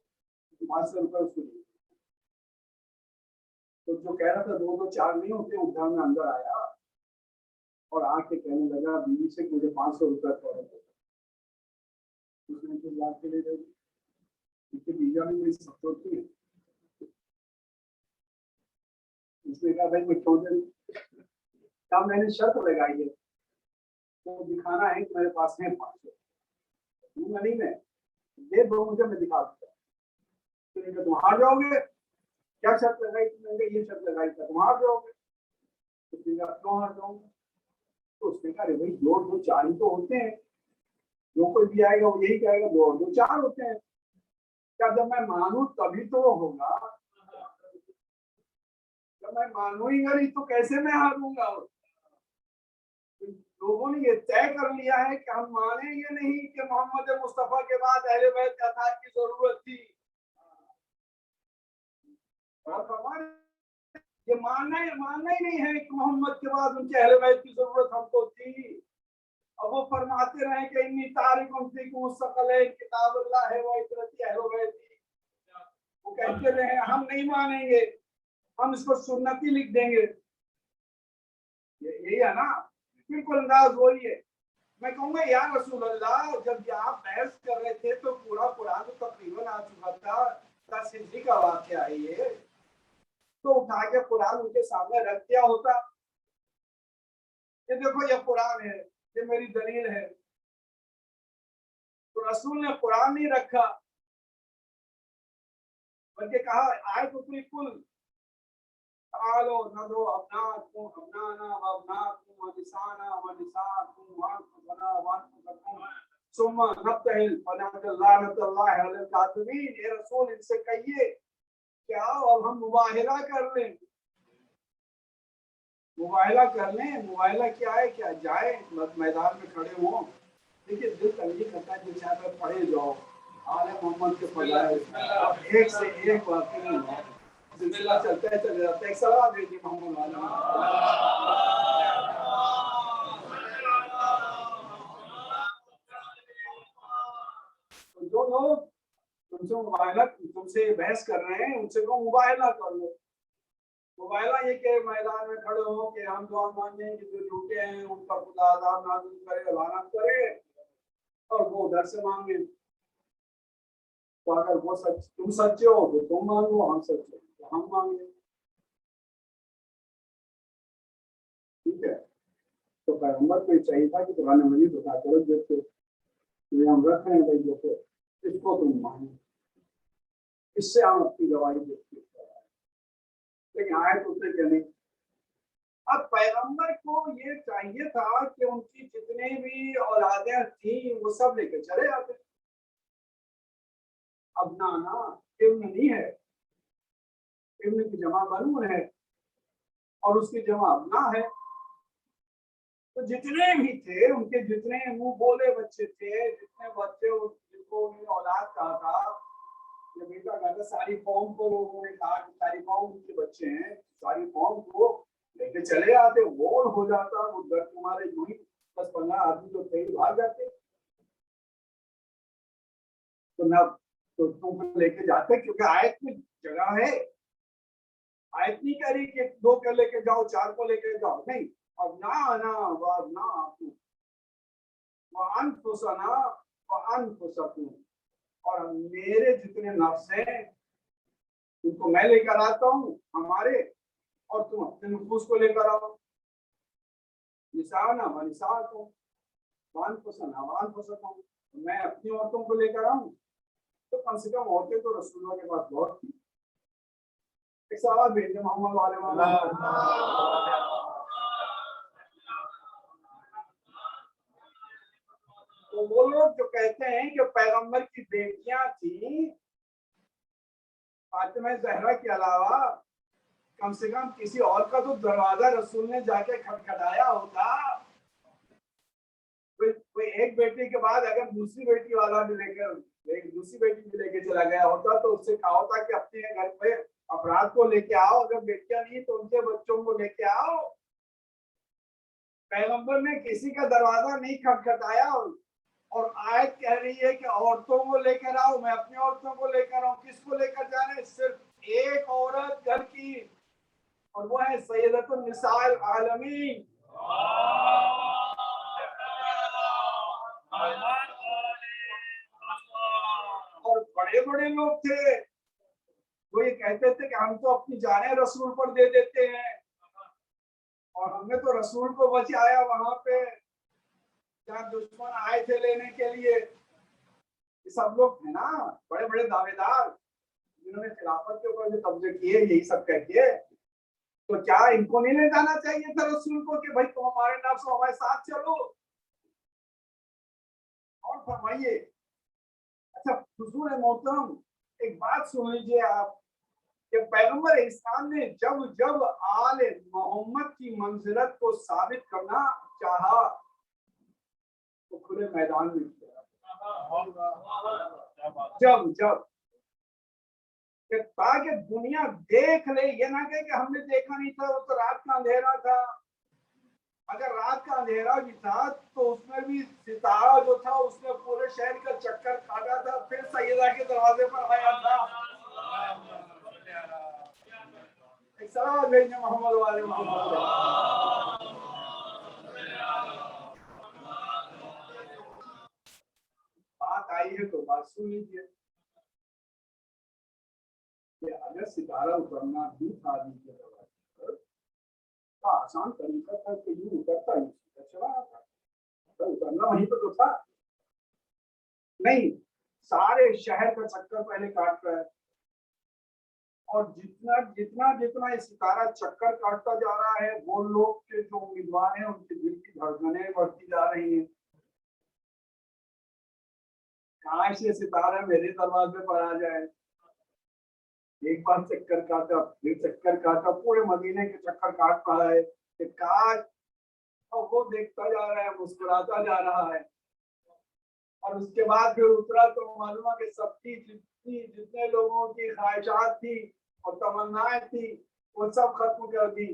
500 रुपए उसको दे। तो जो कह रहा था 2 2 4 नहीं होते, उद्यान में अंदर आया और आके कहने लगा बीवी से मुझे 500 रुपए फौरन दे। उसने तो लाख के लिए दे दी, उसके बीजा में मेरी सब होती है। उसने कहा भाई मैं क्यों दे, क्या मैंने शर्त लगाई है, तो दिखाना है कि मेरे पास है 500, दूंगा नहीं मैं, दे दो मुझे, मैं दिखा दूंगा। तो तुम हार जाओगे, क्या शर्त लगाई तुमने? ये शर्त लगाई था तुम हार जाओगे। उसने कहा क्यों हार जाऊंगा? तो उसने कहा अरे भाई 2 2 4 ही तो होते हैं, जो कोई भी आएगा वो यही कहेगा 2 और 2 4 होते हैं। क्या जब मैं मानू तभी तो वो होगा, जब मैं मानूंगा नहीं तो कैसे मैं हारूंगा? लोगों ने ये तय कर लिया है कि हम मानेंगे नहीं कि मोहम्मद मुस्तफा के बाद अहले बैत के अतार की जरूरत थी। ये मानना ही नहीं है कि मोहम्मद के बाद उनके अहले बैत की जरूरत हमको थी। अब वो फरमाते रहे कि इन्नी तारीख किताब अल्लाह है वो इतरती अहले बैत, वो कहते रहे हम नहीं मानेंगे, हम इसको सुन्नती लिख देंगे। यही है ना, बिल्कुल अंदाज वही है। मैं कहूंगा या रसूल अल्लाह, जब आप बहस कर रहे थे तो पूरा कुरान तो तकरीबन आ चुका था, 10 हिजरी का वाकया है ये, तो उठा के कुरान उनके सामने रख दिया होता, ये देखो ये कुरान है, ये मेरी दलील है। तो रसूल ने कुरान नहीं रखा, बल्कि कहा आयत उतरी कुल तालो नदो अपनाकुम अपनाना व अपनाकुम व निसाना व निसाकुम व अनफुसना व अनफुसकुम सुम्मा नब्तहिल फनअल्लाह अलल कातिबीन। ये रसूल इनसे कहिए क्या अब हम मुबाहिला कर लें, मुबाहिला कर लें। मुबाहिला क्या है, क्या जाए मैदान में खड़े हों। देखिए दिल तंगी करता है कि चाहे पढ़े जाओ आले मोहम्मद के फजाइल, एक से एक वाकई सिलसिला चलता है, चल जाता है। एक सवाल भेजिए मोहम्मद वाला। तो जो लोग तुमसे बहस कर रहे हैं उनसे को मुबाहिला कर लो। मुबाहिला ये कि मैदान में खड़े हो कि हम दुआ मांगे कि जो झूठे हैं उन पर खुदा अज़ाब नाज़िल करे, लानत करे, और वो उधर से मांगे। तो अगर वो सच, तुम सच्चे हो तो तुम मांगो, हम सच्चे तो हम मांगे। ठीक है, तो पैगंबर को चाहिए था कि कुरान मजीद बता करो जैसे हम रख रहे हैं भाई, जैसे इसको तुम मानो, इससे हम अपनी गवाही देते हैं। लेकिन आए तो उतरे क्या नहीं। अब पैगंबर को ये चाहिए था कि उनकी जितने भी औलादें थी वो सब लेके चले आते। अब ना इब्न नहीं है, इब्न की जमा बनून है और उसकी जमा अबना है। तो जितने भी थे उनके जितने मुंह बोले बच्चे थे, जितने बच्चे जिनको उन्होंने औलाद कहा था, ये बेटा कहा था, सारी कौम को लोगों ने कहा कि सारी कौम उनके बच्चे हैं, सारी कौम को लेके चले आते। वॉर हो जाता, वो दर तुम्हारे यूं ही 10-15 आदमी तो थे भाग जाते। तो ना तो तुम लेके जाते, क्योंकि आयत में जगह है। आयत नहीं कह रही कि 2 को लेके जाओ, 4 को लेके जाओ, नहीं। अब ना और मेरे जितने नफ्स हैं उनको मैं लेकर आता हूँ हमारे, और तुम अपने नफूस को लेकर आओ। निसाना व निसाकुम वानफुसना वानफुसकुम, मैं अपनी औरतों को लेकर आऊँ। तो कम से कम औरतें तो रसूलुल्लाह के पास बहुत थी। एक सवाल भेजे मोहम्मद वाले तो वो लोग जो कहते हैं कि पैगंबर की बेटियां थी, फातिमा ज़हरा के अलावा कम से कम किसी और का तो दरवाजा रसूल ने जाके खटखटाया होता। कोई एक बेटी के बाद अगर दूसरी बेटी वाला भी लेकर एक दूसरी बेटी भी लेके चला गया होता तो उससे कहा होता कि अपने घर पे अपराध को लेके आओ, अगर बेटियां नहीं तो उनके बच्चों को लेके आओ। पैगंबर ने किसी का दरवाजा नहीं खटखटाया। और आयत कह रही है कि औरतों को लेकर आओ, मैं अपनी औरतों को लेकर आऊं। किसको लेकर जाने? सिर्फ एक औरत घर की, और वो है सैयदतुन निसाइल आलमीन। और बड़े बड़े लोग थे वो ये कहते थे कि हम तो अपनी जानें रसूल पर दे देते हैं, और हमने तो रसूल को बचाया वहां पे जहाँ दुश्मन आए थे लेने के लिए। ये सब लोग थे ना बड़े बड़े दावेदार जिन्होंने खिलाफत के ऊपर जो कब्जे किए, यही सब कहते हैं। तो क्या इनको नहीं ले जाना चाहिए था रसूल को कि भाई तुम हमारे नफ्स हो, हमारे साथ चलो? और फरमाइए। अच्छा हुजूर मोहतरम, एक बात सुन लीजिए आप कि पैगंबर इस्लाम ने जब जब आले मोहम्मद की मंजिलत को साबित करना चाहा तो खुले मैदान में किया। जब जब ताकि दुनिया देख ले, ये ना कहे कि हमने देखा नहीं था, वो तो रात का अंधेरा था। अगर रात का अंधेरा भी था तो उसमें भी सितारा जो था उसने पूरे शहर का चक्कर काटा था, फिर सैयदा के दरवाजे पर आया था। एक सलाम भेजने मोहम्मद वाले मोहम्मद। बात आई है तो बात सुन लीजिए। अगर सितारा उतरना भी था नीचे दरवाजे पर तो आसान तरीका था कि यूं उतरता ही चला आता, तो उतरना वहीं पर तो था। नहीं, सारे शहर का चक्कर पहले काट रहा है, और जितना जितना जितना ये सितारा चक्कर काटता जा रहा है वो लोग के जो उम्मीदवार हैं उनके दिल की धड़कनें बढ़ती जा रही हैं। काश ये सितारा मेरे दरवाजे पर आ जाए। एक बार चक्कर काटा, फिर चक्कर काटा, पूरे मदीने के चक्कर काट रहा है कि काश। और वो देखता जा रहा है, मुस्कुराता जा रहा है। और उसके बाद फिर उतरा तो मालूम है कि सबकी जितने लोगों की ख्वाहिशात थी और तमन्नाएं थी वो सब खत्म कर दी।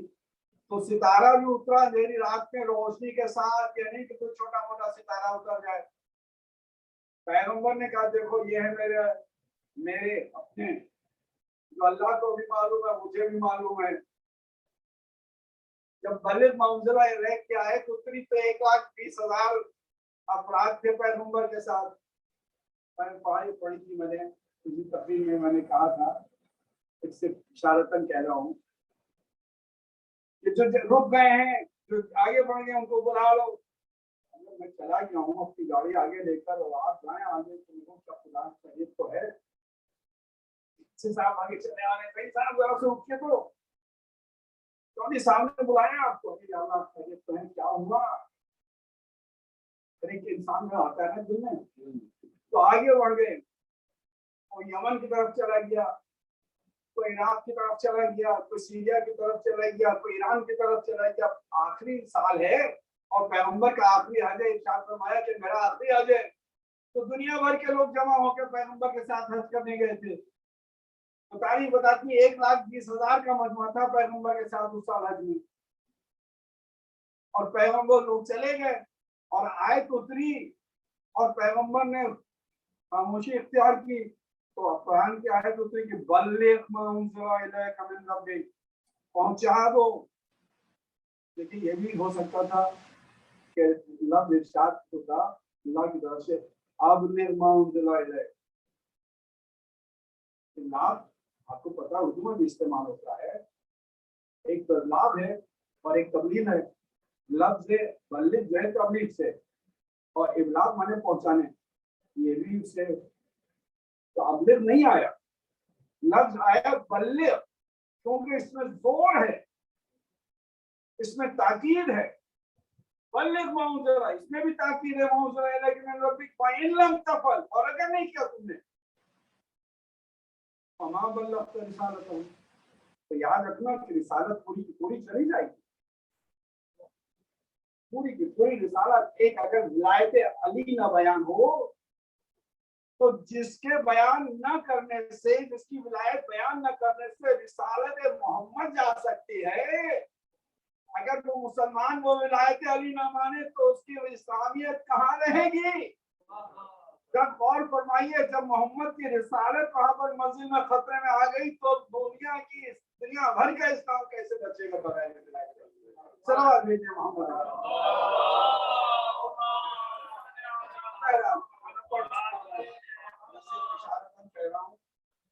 तो सितारा भी उतरा अंधेरी रात में रोशनी के साथ, यानी कि कोई छोटा मोटा सितारा उतर जाए। पैगंबर ने कहा देखो ये है मेरे मेरे अपने, जो अल्लाह को भी मालूम है मुझे भी मालूम है। जब बलिग मंजिला रह के आए तो उतरी तो 1,20,000 अफराद थे पैगंबर के साथ। मैंने पढ़ी थी, मैंने किसी तकरीर में मैंने कहा था, इससे इशारतन कह रहा हूँ कि जो रुक गए हैं, जो आगे बढ़ गए उनको बुला लो। मैं चला गया हूँ अपनी गाड़ी आगे लेकर, और आप जाए आगे, तुमको क्या खुदा शरीफ तो है। साहब आगे चले आ रहे, भाई साहब जरा से उठिए तो। चौधरी साहब ने बुलाया आपको, अल्लाह खैरियत तो है, क्या हुआ? हर एक इंसान में आता है दिल में। तो आगे बढ़ गए, और यमन की तरफ चला गया, कोई इराक की तरफ चला गया, कोई सीरिया की तरफ चला गया, कोई ईरान की तरफ चला गया। आखिरी साल है और पैगंबर का आखिरी हज है, इरशाद फरमाया कि मेरा आखिरी हज है। तो दुनिया भर के लोग जमा होकर पैगंबर के साथ हज करने गए थे। तो तारीख बताती है 1,20,000 का मजमा था पैगंबर के साथ उस साल हज में। और पैगंबर लोग चले गए और आयत उतरी और पैगंबर ने खामोशी इख्तियार की। तो कुरान की आयत उतरी कि बल्लिग मा उनज़िला इलैका मिन रब्बिक, पहुंचा दो। लेकिन ये भी हो सकता था कि लफ्ज इरशाद होता अल्लाह की तरफ से, अबलिग मा उनज़िला इलैक। लाभ आपको पता उर्दू में भी इस्तेमाल होता है, एक तो लाभ है और एक तबलीग है। लफ्ज बल्लिग जो है तबलीग से, और इबलाग माने पहुंचाने, ये भी उससे। तो अबलिग नहीं आया, लफ्ज आया बल्लिग, क्योंकि इसमें जोर है, इसमें ताकीद है। बल्लिग मा उनज़िला, इसमें भी ताकीद है, मा उनज़िला इलैका मिन रब्बिक फ़इन लम तफ़अल, और अगर नहीं किया तुमने फमा बल्लग़्ता रिसालतहू, तो याद रखना कि रिसालत पूरी की पूरी चली जाएगी, पूरी की पूरी रिसालत। एक अगर विलायत अली न बयान हो, तो जिसके बयान न करने से, जिसकी विलायत बयान न करने से रिसालत मोहम्मद जा सकती है। अगर वो मुसलमान वो विलायत अली ना माने तो उसकी इस्लामियत कहाँ रहेगी? जब गौर फरमाइए, जब मोहम्मद की रिसालत वहां पर मंजिल में खतरे में आ गई, तो दुनिया भर का इस्लाम कैसे बचेगा? बताइए। सलावत भेजिए मोहम्मद।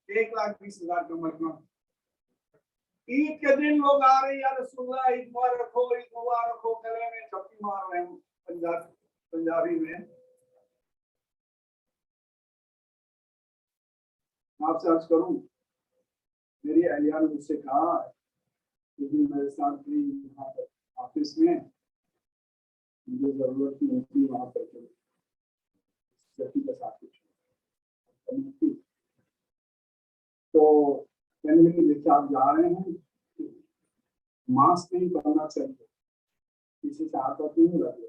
1,20,000 का मजमा। ईद के दिन लोग आ रहे हैं, या रसूलुल्लाह ईद मुबारक हो, ईद मुबारक हो, गले में झपकी मार रहे हैं पंजाबी में। आपसे अर्ज करूं, मेरी अहलिया ने मुझसे कहा कि मेरे साथ भी यहाँ पर ऑफिस में मुझे जरूरत नहीं होती, वहां पर के साथ कुछ तो कहने लगे जैसे आप जा रहे हैं, मास्क नहीं पहनना चाहिए, किसी से हाथ नहीं लगे,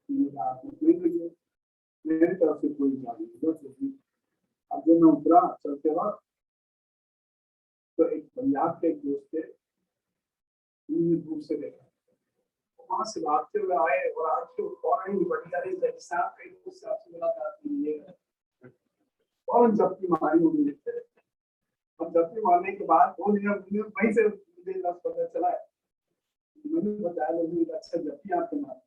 नहीं लगे, मेरी तरफ से कोई जरूरत नहीं। अब जब मैं उतरा चलते वक्त, तो एक पंजाब के एक दोस्त थे, दूर से देखा, वहां से भागते हुए आए और आज तो फौरन ही बढ़िया रही मुलाकात हुई है, फौरन झपकी मारी मुझे। और झपकी मारने के बाद वहीं से मुझे पता चला है, मैंने बताया लोगों ने अच्छा झपकी आपके मार।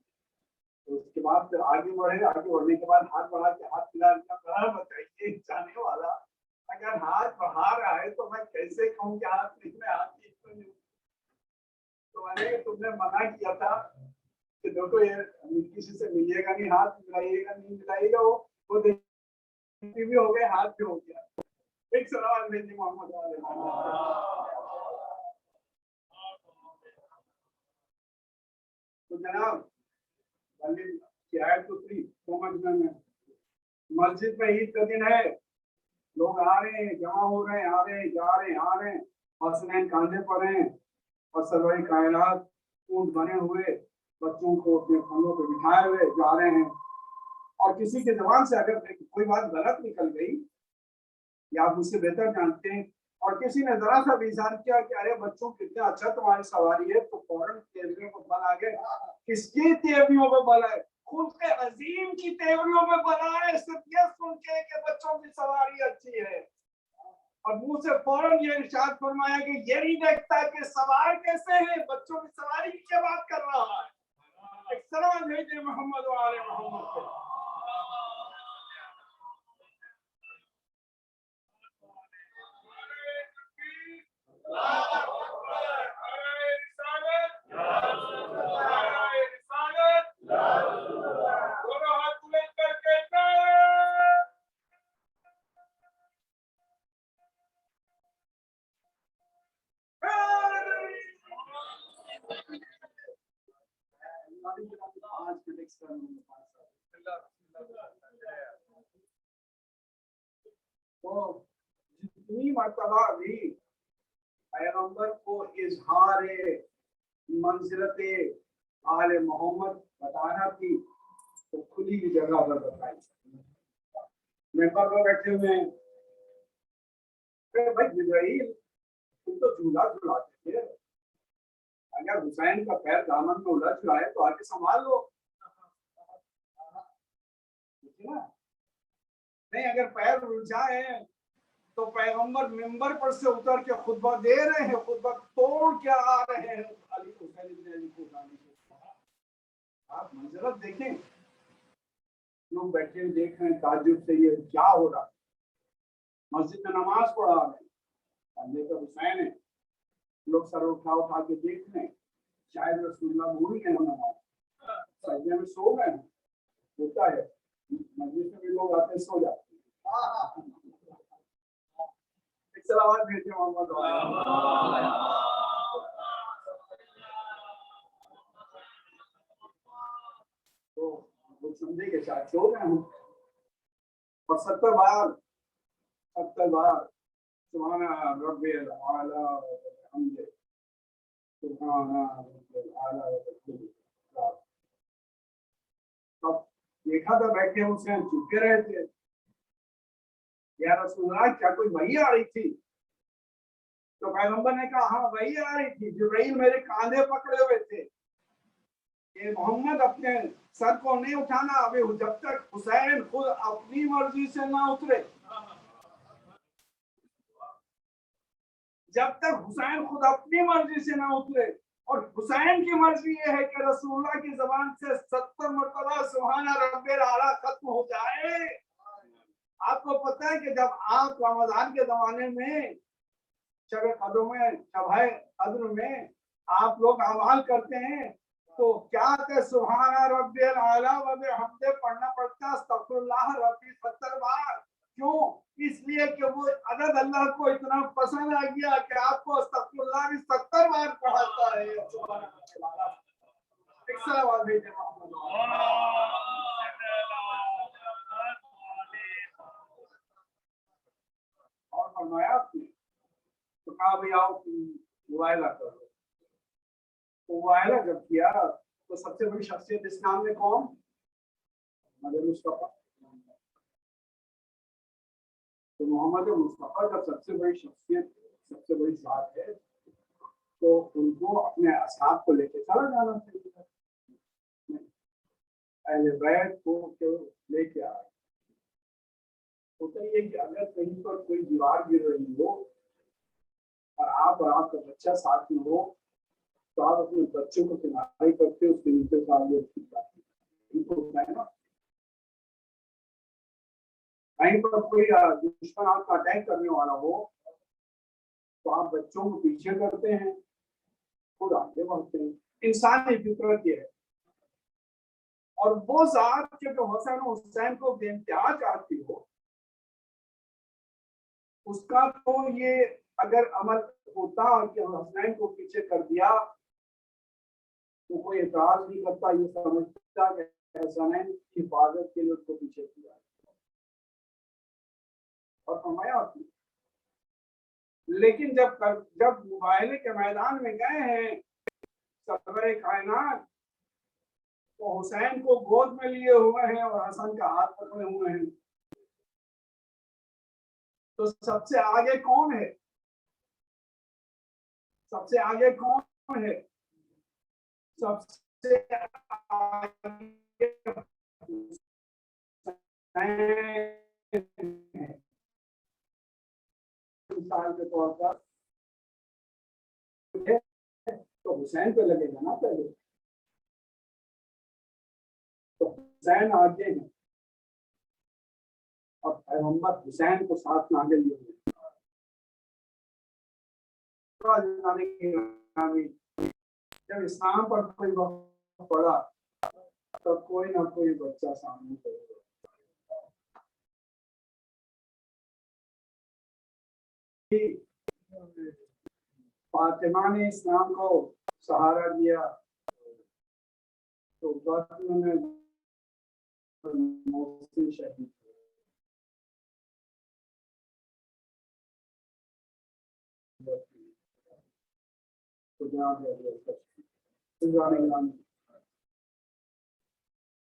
तो उसके बाद फिर आगे बढ़े, आगे बढ़ने के बाद हाथ बढ़ा के हाथ मिला, बताइए जाने वाला अगर हाथ बढ़ा रहा है तो मैं कैसे कहूँ कि हाथ नहीं, मैं हाथ नहीं। तो मैंने तुमने मना किया था कि देखो ये किसी से मिलिएगा नहीं, हाथ मिलाइएगा नहीं, मिलाइएगा वो देखी भी हो गए, हाथ भी हो गया। एक सवाल भेजी मोहम्मद वाले। तो जनाब की आयत उतरी समझने में, मस्जिद में ईद का दिन है, लोग आ रहे हैं, जमा हो रहे हैं, आ रहे हैं, जा रहे हैं, आ रहे हैं, हसनैन कांधे पर हैं और सरवाई कायनात ऊंट बने हुए बच्चों को अपने कंधों पर बिठाए हुए जा रहे हैं। और किसी के जबान से अगर कोई बात गलत निकल गई, या आप मुझसे बेहतर जानते हैं, और किसी ने जरा सा भी इशारा किया कि अरे बच्चों कितना अच्छा तुम्हारी सवारी है, तो फौरन तेवरियों को बल आ गए। किसकी तेवरियों पर बल है? खुद के अजीम की तेवरियों में बल आए, सिर्फ ये सुन के कि बच्चों की सवारी अच्छी है, और मुंह से फौरन ये इरशाद फरमाया कि ये नहीं देखता कि सवार कैसे हैं, बच्चों की सवारी की क्या बात कर रहा है। एक सलाम भेजिए मोहम्मद वाले मोहम्मद को। मर्तबा भी पैगंबर को इजहार मंजिलत आले मोहम्मद बताना थी, तो खुली की जगह पर बताई। मेंबर पर बैठे हुए हैं, भाई जिब्राइल तुम तो झूला झुलाते थे, अगर हुसैन का पैर दामन में उलझ जाए तो आगे संभाल लो ना। नहीं, अगर पैर उलझाए तो पैगंबर मिंबर पर से उतर के खुतबा दे रहे हैं, खुतबा तोड़ के आ रहे हैं अली हुसैन इब्न अली को। आप मंजरत देखें, लोग बैठे देख रहे हैं ताज्जुब से, ये क्या हो रहा है। मस्जिद में नमाज पढ़ा रहे हैं, कंधे पे हुसैन है, लोग सर उठा उठा के देख रहे हैं, शायद रसूलुल्लाह भूल गए नमाज, सजदे में सो गए। होता है, मस्जिद में भी लोग आते हैं सो जाते हैं। सलावत भेजे मोहम्मद। तो वो समझे के साथ सो गए हम, और 70 बार सुभान रब्बिल आला व बिहम्दिही सुभान रब्बिल आला व बिहम्दिही। तब देखा था बैठे उसे चुपके रहे थे, या रसूलुल्लाह क्या कोई वही आ रही थी? तो पैगंबर ने कहा हाँ वही आ रही थी, जिब्राइल मेरे कांधे पकड़े हुए थे, ये मोहम्मद अपने सर को नहीं उठाना अभी जब तक हुसैन खुद अपनी मर्जी से ना उतरे, जब तक हुसैन खुद अपनी मर्जी से ना उतरे। और हुसैन की मर्जी ये है कि रसूलुल्लाह की जबान से 70 मरतबा सुभान रब्बिल आला खत्म हो जाए। आपको पता है कि जब आप रमजान के जमाने में शब कद्र में, शब कद्र में आप लोग अमाल करते हैं, तो क्या आते सुभान रब्बिल आला व बिहम्दिही पढ़ना पड़ता है, अस्तगफिरुल्लाह रब्बी 70 बार। क्यों? इसलिए कि वो अदद अल्लाह को इतना पसंद आ गया कि आपको अस्तगफिरुल्लाह भी 70 बार पढ़ाता है। सुभान अल्लाह। एक सलावत भेजे मोहम्मद। और फरमाया आपने, तो कहा भाई आओ मुआयना करो। तो मुआयना जब किया तो सबसे बड़ी शख्सियत इस्लाम में कौन? मोहम्मद मुस्तफा। तो मोहम्मद मुस्तफा जब सबसे बड़ी शख्सियत, सबसे बड़ी जात है, तो उनको अपने असहाब को लेके चला जाना चाहिए, अहले बैत को क्यों लेके आए। होता ये कि अगर कहीं पर कोई दीवार गिर रही हो और आप और आपका बच्चा साथ में हो, तो आप अपने बच्चों को किनारे करके उसके नीचे कहीं पर कोई दुश्मन आपका अटैक करने वाला हो, तो आप बच्चों को पीछे करते हैं, खुद आगे बढ़ते हैं। इंसानी फितरत ये है। और वो जात के जो हसन हुसैन को बेइंतहा चाहती हो, उसका तो ये अगर अमल होता कि हुसैन को पीछे कर दिया तो कोई एतराज नहीं करता, ये समझता कि हुसैन की हिफाजत के लिए उसको पीछे किया। और फरमाया आपने, लेकिन जब मुबायले के मैदान में गए हैं सरवरे कायनात, तो हुसैन को गोद में लिए हुए हैं और हसन का हाथ पकड़े हुए हैं। तो सबसे आगे कौन है? सबसे आगे कौन है? सबसे आगे मिसाल के तौर पर तो हुसैन पे लगेगा ना पहले, तो हुसैन आगे है और पैगंबर हुसैन को साथ में आगे लिए हुए। जब इस्लाम पर कोई वक्त पड़ा तो कोई ना कोई बच्चा सामने पड़ेगा। फातिमा ने इस्लाम को सहारा दिया तो बदर में शहीद तो जनाब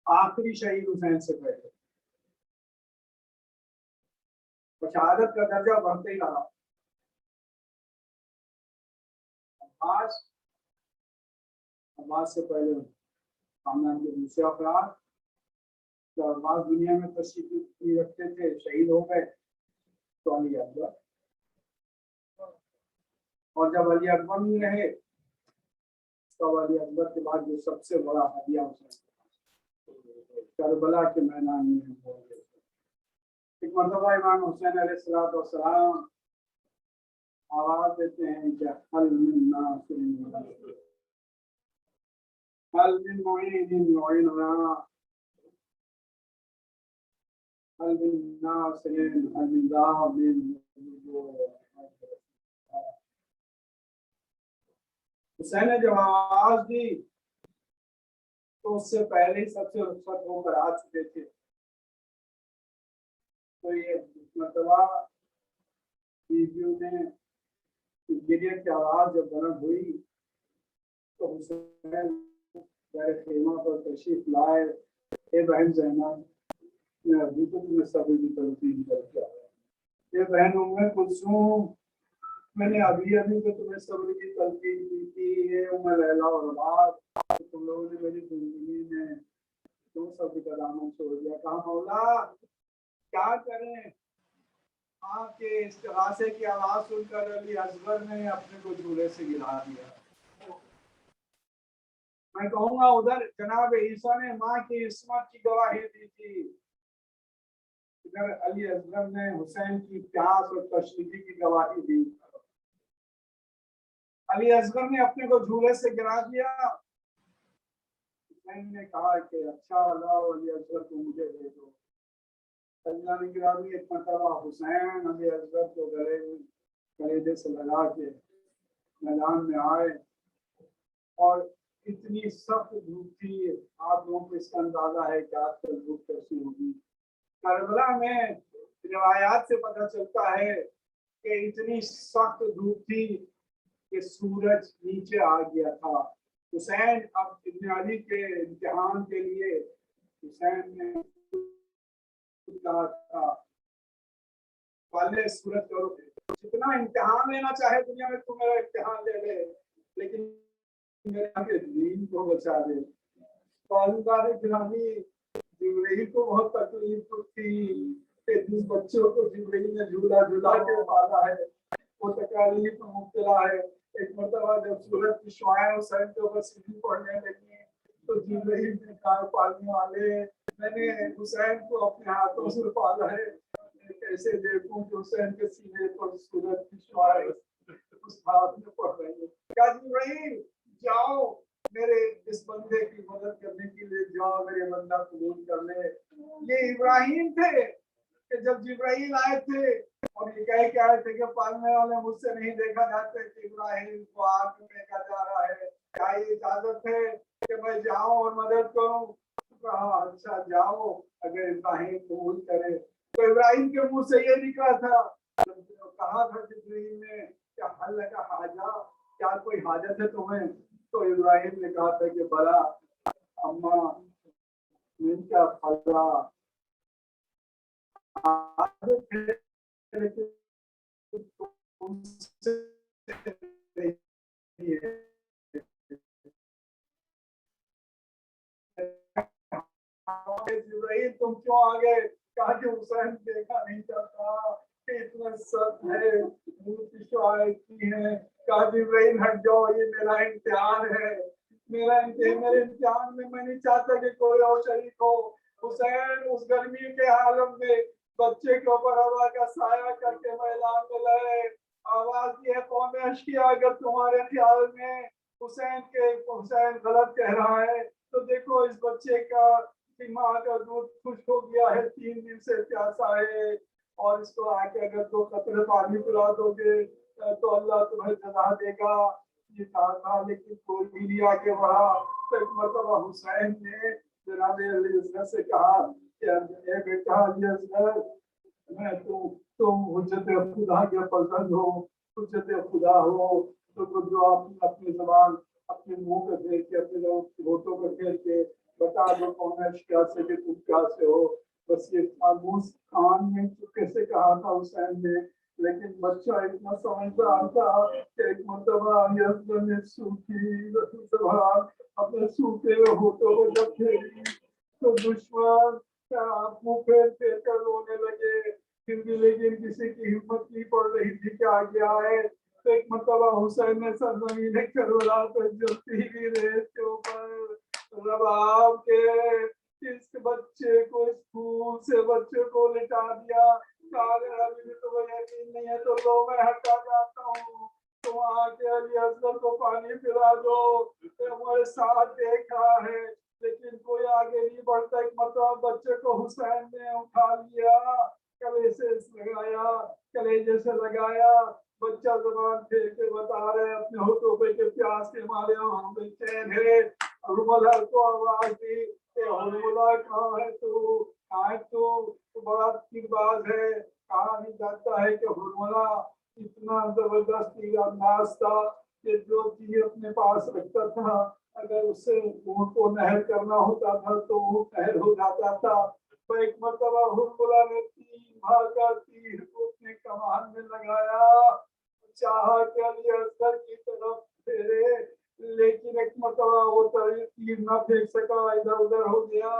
आखिरी शहीद हुसैन से पहले शहादत का दर्जा बढ़ते ही रहा। अब्बास से पहले खानदान के दूसरे अफराद तो अब्बास दुनिया में तशरीफ रखते थे, शहीद हो गए तो अली अकबर, और जब अली अकबर नहीं रहे तो अली अकबर के बाद जो सबसे बड़ा हदिया हुसैन करबला के मैदान में हो गए। एक मरतबा इमाम हुसैन अलैहिस्सलाम आवाज देते हैं कि हल मिन नासिरिन हल मिन मुईनिन युइनना हल मिन नासिरिन हल मिन दाबिन। हुसैन ने जब आवाज दी तो उससे पहले ही सबसे रुखसत होकर आ चुके थे। तो ये मरतबा बीवियों ने गिरिया की आवाज जब बुलंद हुई तो हुसैन खेमा पर तशरीफ लाए। ए बहन ज़ैनब, मैं अभी तो तुम्हें सभी की तलकीन करके आया। ये बहन उम्मे कुलसूम, मैंने अभी अभी तो तुम्हें सब्र की तलकीन की थी। ये उम्मे लैला और अबाद, तुम लोगों ने मेरी जिंदगी में क्यों सब्र का दामन छोड़ दिया। कहा मौला क्या करें, आपके इस्तिगासे की आवाज सुनकर अली असगर ने अपने को झूले से गिरा दिया। मैं कहूँगा उधर जनाब ईसा ने माँ की इस्मत की गवाही दी थी, इधर अली असगर ने हुसैन की प्यास और तशरीफी की गवाही दी। अली असगर ने अपने को झूले से गिरा दिया। हुसैन ने कहा कि अच्छा अल्लाह अली असगर को मुझे दे दो। एक मरतबा हुसैन अली असगर को गले से लगा के मैदान में आए और इतनी सख्त धूप थी। आप लोगों को इसका अंदाजा है कि आजकल धूप कैसी होगी। करबला में रिवायात से पता चलता है कि इतनी सख्त धूप थी कि सूरज नीचे आ गया था। हुसैन अब इब्न अली के इम्तिहान के लिए हुसैन ने कहा था वाले सूरज करो, जितना इम्तिहान लेना चाहे दुनिया में तू मेरा इम्तिहान ले ले, लेकिन मेरे दीन को बचा दे। जिब्रील को बहुत तकलीफ थी कि जिस बच्चों को जिब्रील ने झूला झूला के पाला है वो तकलीफ में मुब्तला है। एक मरतबा जब सूरज की शुआएं हुसैन के ऊपर सीधी पड़ने लगी तो जिब्रील ने कहा पालने वाले, मैंने हुसैन को अपने हाथों से पाला है, कैसे देखूं कि हुसैन के सीने पर सूरज की शुआएं उस हाथ में पड़ रही है। क्या जिब्रील जाओ मेरे इस बंदे की मदद करने के लिए जाओ, मेरे बंदा कबूल कर ले। ये इब्राहिम थे कि जब जिब्राइल आए थे और ये कह के आए थे कि पालने वाले मुझसे नहीं देखा जाते कि इब्राहिम को आग में फेंका जा रहा है, क्या ये इजाजत है कि मैं जाऊं और मदद करूं। कहा अच्छा जाओ, अगर इब्राहिम कबूल करे। तो इब्राहिम के मुंह से ये निकला था, कहा था जिब्राइल ने क्या हल लगा हाजा, क्या कोई हाजत है तुम्हें। तो इब्राहिम ने कहा था कि बड़ा अम्मा इनका फला तुम क्यों आ गए। कहा कि हुसैन देखा नहीं चाहता कि इतना सख्त है, की है। कहा जिब्राइल हट जाओ, ये मेरा इम्तिहान है, मेरे इम्तिहान में मैं नहीं चाहता कि कोई और शरीक हो। हुसैन उस गर्मी के हालत में बच्चे के ऊपर हवा का साया करके मैदान में लड़े। आवाज दी है कौम अशिया, अगर तुम्हारे ख्याल में हुसैन गलत कह रहा है तो देखो इस बच्चे का माँ का दूध खुश्क हो गया है, 3 दिन से प्यासा है, और इसको आके अगर 2 कतरे पानी पिला दोगे तो अल्लाह तुम्हें जजा देगा। ये कहा था लेकिन कोई भी नहीं आगे बढ़ा। तो एक मरतबा हुसैन ने जनाब अली असगर से कहा कि बेटा अली असगर, मैं तुम हुज्जत खुदा के पसंद हो, हुज्जत खुदा हो, तो जो आप अपनी जबान अपने मुंह पे फेर के अपने होठों पे फेर के बता दो कौन है क्या से कि तुम क्या से हो। बस ये खामोश कान में चुपके से कहा था हुसैन ने। लेकिन बच्चा इतना समझदार था कि एक मरतबा यज़्द ने सूखी जबान अपने सूखे हुए होठों को जब फेरी तो दुश्मन मुंह फेर फेर कर रोने लगे। फिर भी लेकिन किसी की हिम्मत नहीं पड़ रही थी कि आगे आए। तो एक मरतबा हुसैन ने सरजमीन करबला पर जलती हुई रेत के ऊपर रबाब के इस बच्चे को स्कूल से बच्चे को लिटा दिया। अभी तो यकीन नहीं है तो लो मैं हटा जाता हूँ। तुम आके अली असगर को पानी पिला दो। तो हमारे साथ देखा है लेकिन कोई आगे नहीं बढ़ता। एक मतलब बच्चे को हुसैन ने उठा लिया गले से लगाया कलेजे से लगाया। बच्चा जबान फेर के बता रहे अपने होठों पे के प्यास के मारे हम बेचैन है। हुरमुला को आवाज दी हुरमुला कहाँ है तू कहाँ है तू बड़ा तीरबाज है। कहा नहीं जाता है कि हुरमुला इतना जबरदस्त अंदाज था कि जो चीज अपने पास रखता था अगर उससे ऊँट को नहर करना होता था तो ऊँट नहर हो जाता था। तो एक मरतबा हुरमुला ने 3 भागा तीर को अपने कमान में लगाया चाहा कि अली असगर की तरफ फेरे लेकिन एक मरतबा वो तीर न फेंक सका इधर उधर हो गया।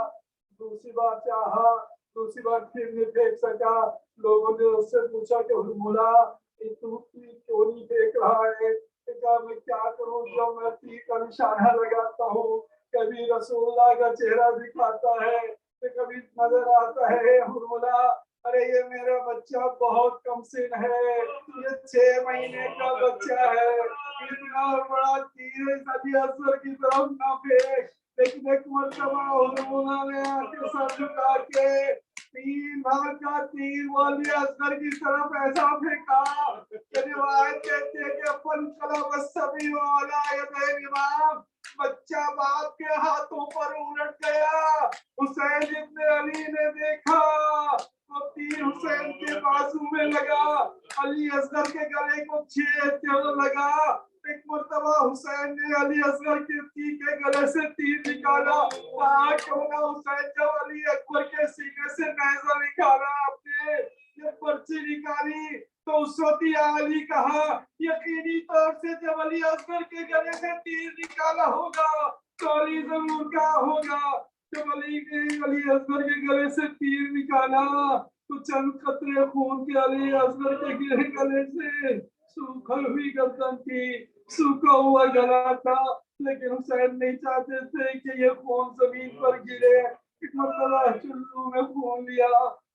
दूसरी बार चाहा दूसरी बार फिर नहीं फेंक सका। लोगों ने उससे पूछा कि हुरमुला तू तीर क्यों नहीं फेंक रहा है। कहा मैं क्या करूं जब मैं तीर का निशाना लगाता हूँ कभी रसूलुल्लाह का चेहरा दिखाता है तो कभी नजर आता है हुरमुला। अरे ये मेरा बच्चा बहुत कमसिन है ये 6 महीने का बच्चा है इतना बड़ा तीर अली असगर की तरफ ना फेंक। लेकिन एक मरतबा हुरमुला ने आके सर झुका के 3 भाग का तीर वाली असगर की तरफ ऐसा फेंका रिवायत कहती है कि अपन कलम सभी वाला इमाम बच्चा बाप के हाथों पर उलट गया। हुसैन इब्न अली ने देखा तो तीर हुसैन के बाजू में लगा अली असगर के गले को छेद लगा। एक मरतबा हुसैन ने अली असगर के तीर के गले से तीर निकाला। क्यों ना हुसैन जब अली अकबर के सीने से नेज़ा निकाला आपने ये पर्ची निकाली तो उस वक्त अली कहा यकीनी तौर से जब अली असगर के गले से तीर निकाला होगा तो अली जरूर कहा होगा। जब अली असगर के गले से तीर निकाला तो चंद कतरे खून के अली असगर के गले से सूखी हुई गर्दन थी सूखा हुआ गला था। लेकिन हुसैन नहीं चाहते थे कि ये खून जमीन पर गिरे। एक मरतबा चुल्लू में खून लिया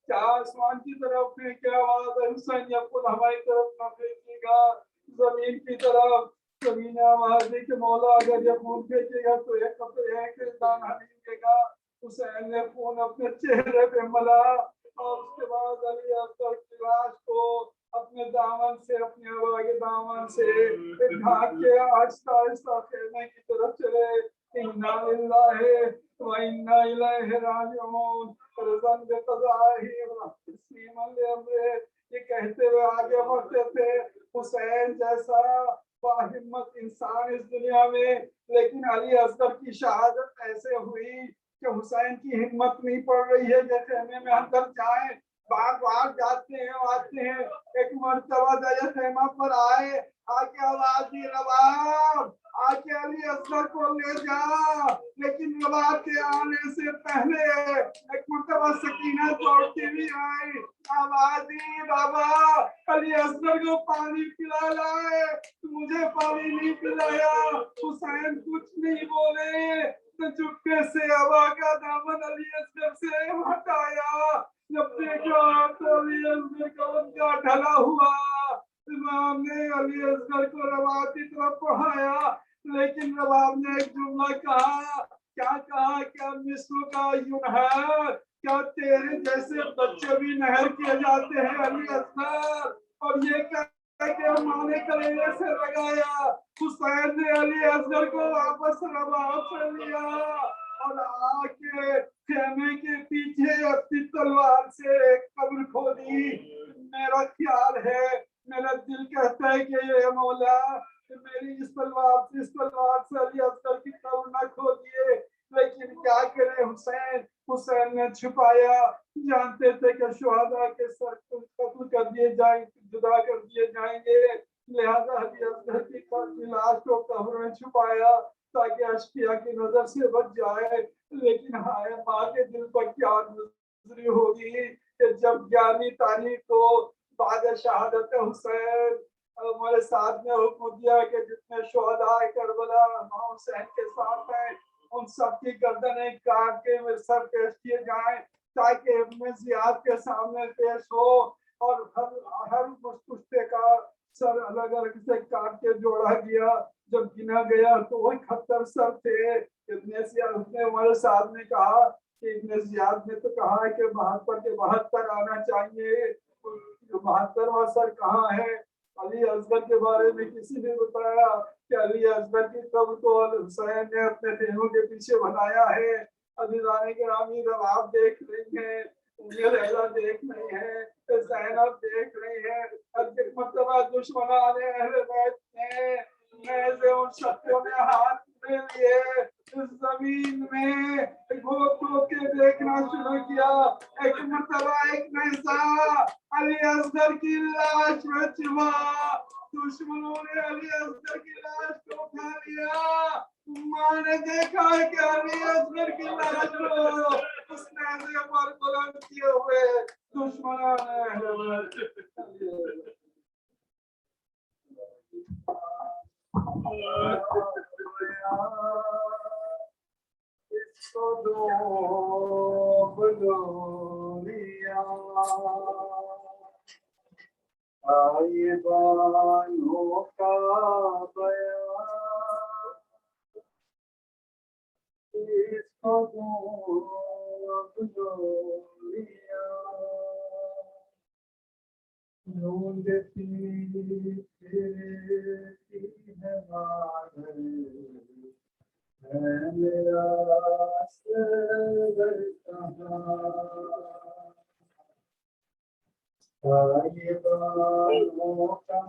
क्या आसमान की तरफ फेंके आवाज है हुसैन या खुद हमारी तरफ न फेंकेगा जमीन की तरफ। जमीन आवाज दी कि मौला अगर ये खून फेंकेगा तो एक दाना निकलेगा। हुसैन ने खून अपने चेहरे पे मला और उसके बाद अली असगर की लाश को अपने दामन से अपने अबा के दामन से ढाक के आहिस्ता आहिस्ता खेलने की तरफ चले। इन्ना लिल्लाहि व इन्ना इलैहि राजिऊन रज़न बिक़ज़ाइहि व तस्लीमन लिअम्रिहि ये कहते हुए आगे बढ़ते थे। हुसैन जैसा बाहिम्मत इंसान इस दुनिया में लेकिन अली असगर की शहादत ऐसे हुई कि हुसैन की हिम्मत नहीं पड़ रही है जैसे खेमे में अंदर जाए बार बार जाते हैं आते हैं। एक मरतबा दया खेमा पर आए आके आवाज दी रबाब आके अली असगर को ले जा। लेकिन रबाब के आने से पहले एक मरतबा सकीना दौड़ती हुई आई आवाज दी बाबा अली असगर को पानी पिला लाए मुझे पानी नहीं पिलाया। हुसैन कुछ नहीं बोले तो चुपके से हवा का दामन अली असगर से हटाया। जब देखा तो अली असगर का उनका ढला हुआ इमाम ने अली असगर को रबाब की तरफ पढ़ाया। लेकिन रबाब ने एक जुमला कहा क्या कहा क्या मिस्र का यूनहर क्या तेरे जैसे बच्चे भी नहर किए जाते हैं अली असगर। और ये माने कलेजे से लगाया। हुसैन ने अली असगर को वापस रबाब से लिया और आके खेमे के पीछे अपनी तलवार से कब्र खोदी। मेरा ख्याल है मेरा दिल कहता है कि ये मौला हुसैन ने छुपाया, जानते थे कि शुहदा के सर को कत्ल कर दिए जाएंगे, जुदा कर दिए जाएंगे, लिहाजा अली असगर की लाश को कब्र में छुपाया ताकि अशकिया की नजर से बच जाए। लेकिन हाय माँ के दिल पर क्या नजरी होगी कि जब 11वीं तारीख को बाद शहादत हुसैन हमारे साथ ने हुक्म दिया कि जितने शुहदा करबला इमाम हुसैन के साथ हैं उन सब की गर्दनें काट के सर पेश किए जाएं ताकि इब्न जियाद के सामने पेश हो, और हर मुश्ते का सर अलग अलग से काट के जोड़ा गया। जब गिना गया तो वही 71 सर थे। इब्न जियाद ने हमारे साथ ने कहा कि इब्न जियाद ने तो कहा है कि 72 के 72 आना चाहिए, 72वां सर कहाँ है? अली असगर के बारे में किसी ने बताया कि अली असगर की कब्र को हुसैन ने अपने खेमों के पीछे बनाया है। अजीजाने के रामी जब आप देख रही हैं, लैला देख रही है, ज़ैनब देख रही है, मतलब दुश्मनाने अहले बैत ने से उन शख्सों ने हाथ में लिए इस जमीन में घो के देखना शुरू किया। एक मरतबा एक नैसा अली असगर की लाश में छिपा, दुश्मनों ने अली असगर की लाश को उठा लिया। माँ ने देखा कि अली असगर की लाश को उस नेज़े पर बुलंद किए हुए दुश्मनों ने इसको दो बलोरिया आए बानों का बयान, इसको दो बलोरिया ढूंढती फिरती है माधर है मेरा सर कहाँ। आए बानों का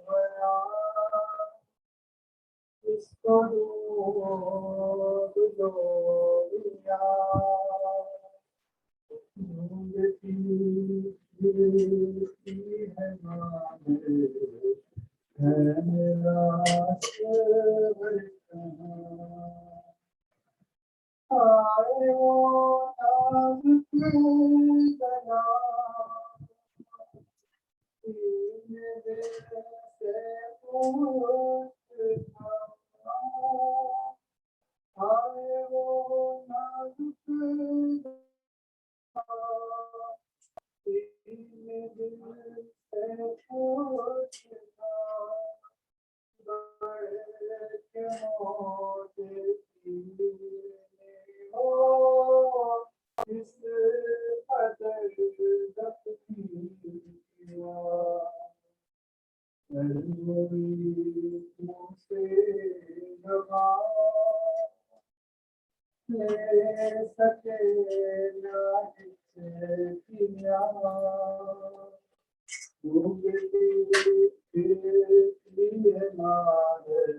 बयान, इसको बलोरिया ढूंढती फिरती है माधर है मेरा सर कहाँ। आए वो नाजुक गला मेरे से पूछता, आए वो नाजुक मेरे से पूछता, बड़े क्यों देखती हो इस कदर दफनी तुमसे दबा ले सके ना किया फिरती है माधर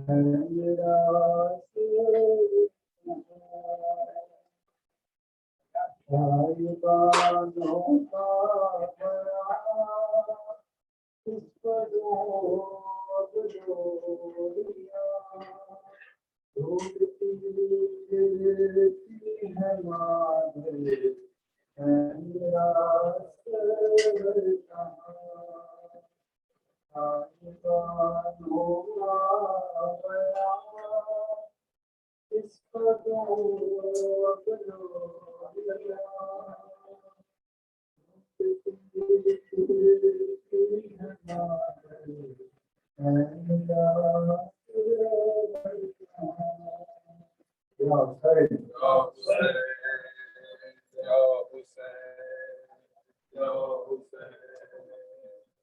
है मेरा आए बानों का बयान, इसको बलोरिया ढूंढती फिरती है माधर है मेरा सर कहाँ। आए बानों का बयान, इसको बलोरिया फिरती है माधर है मेरा सर कहाँ।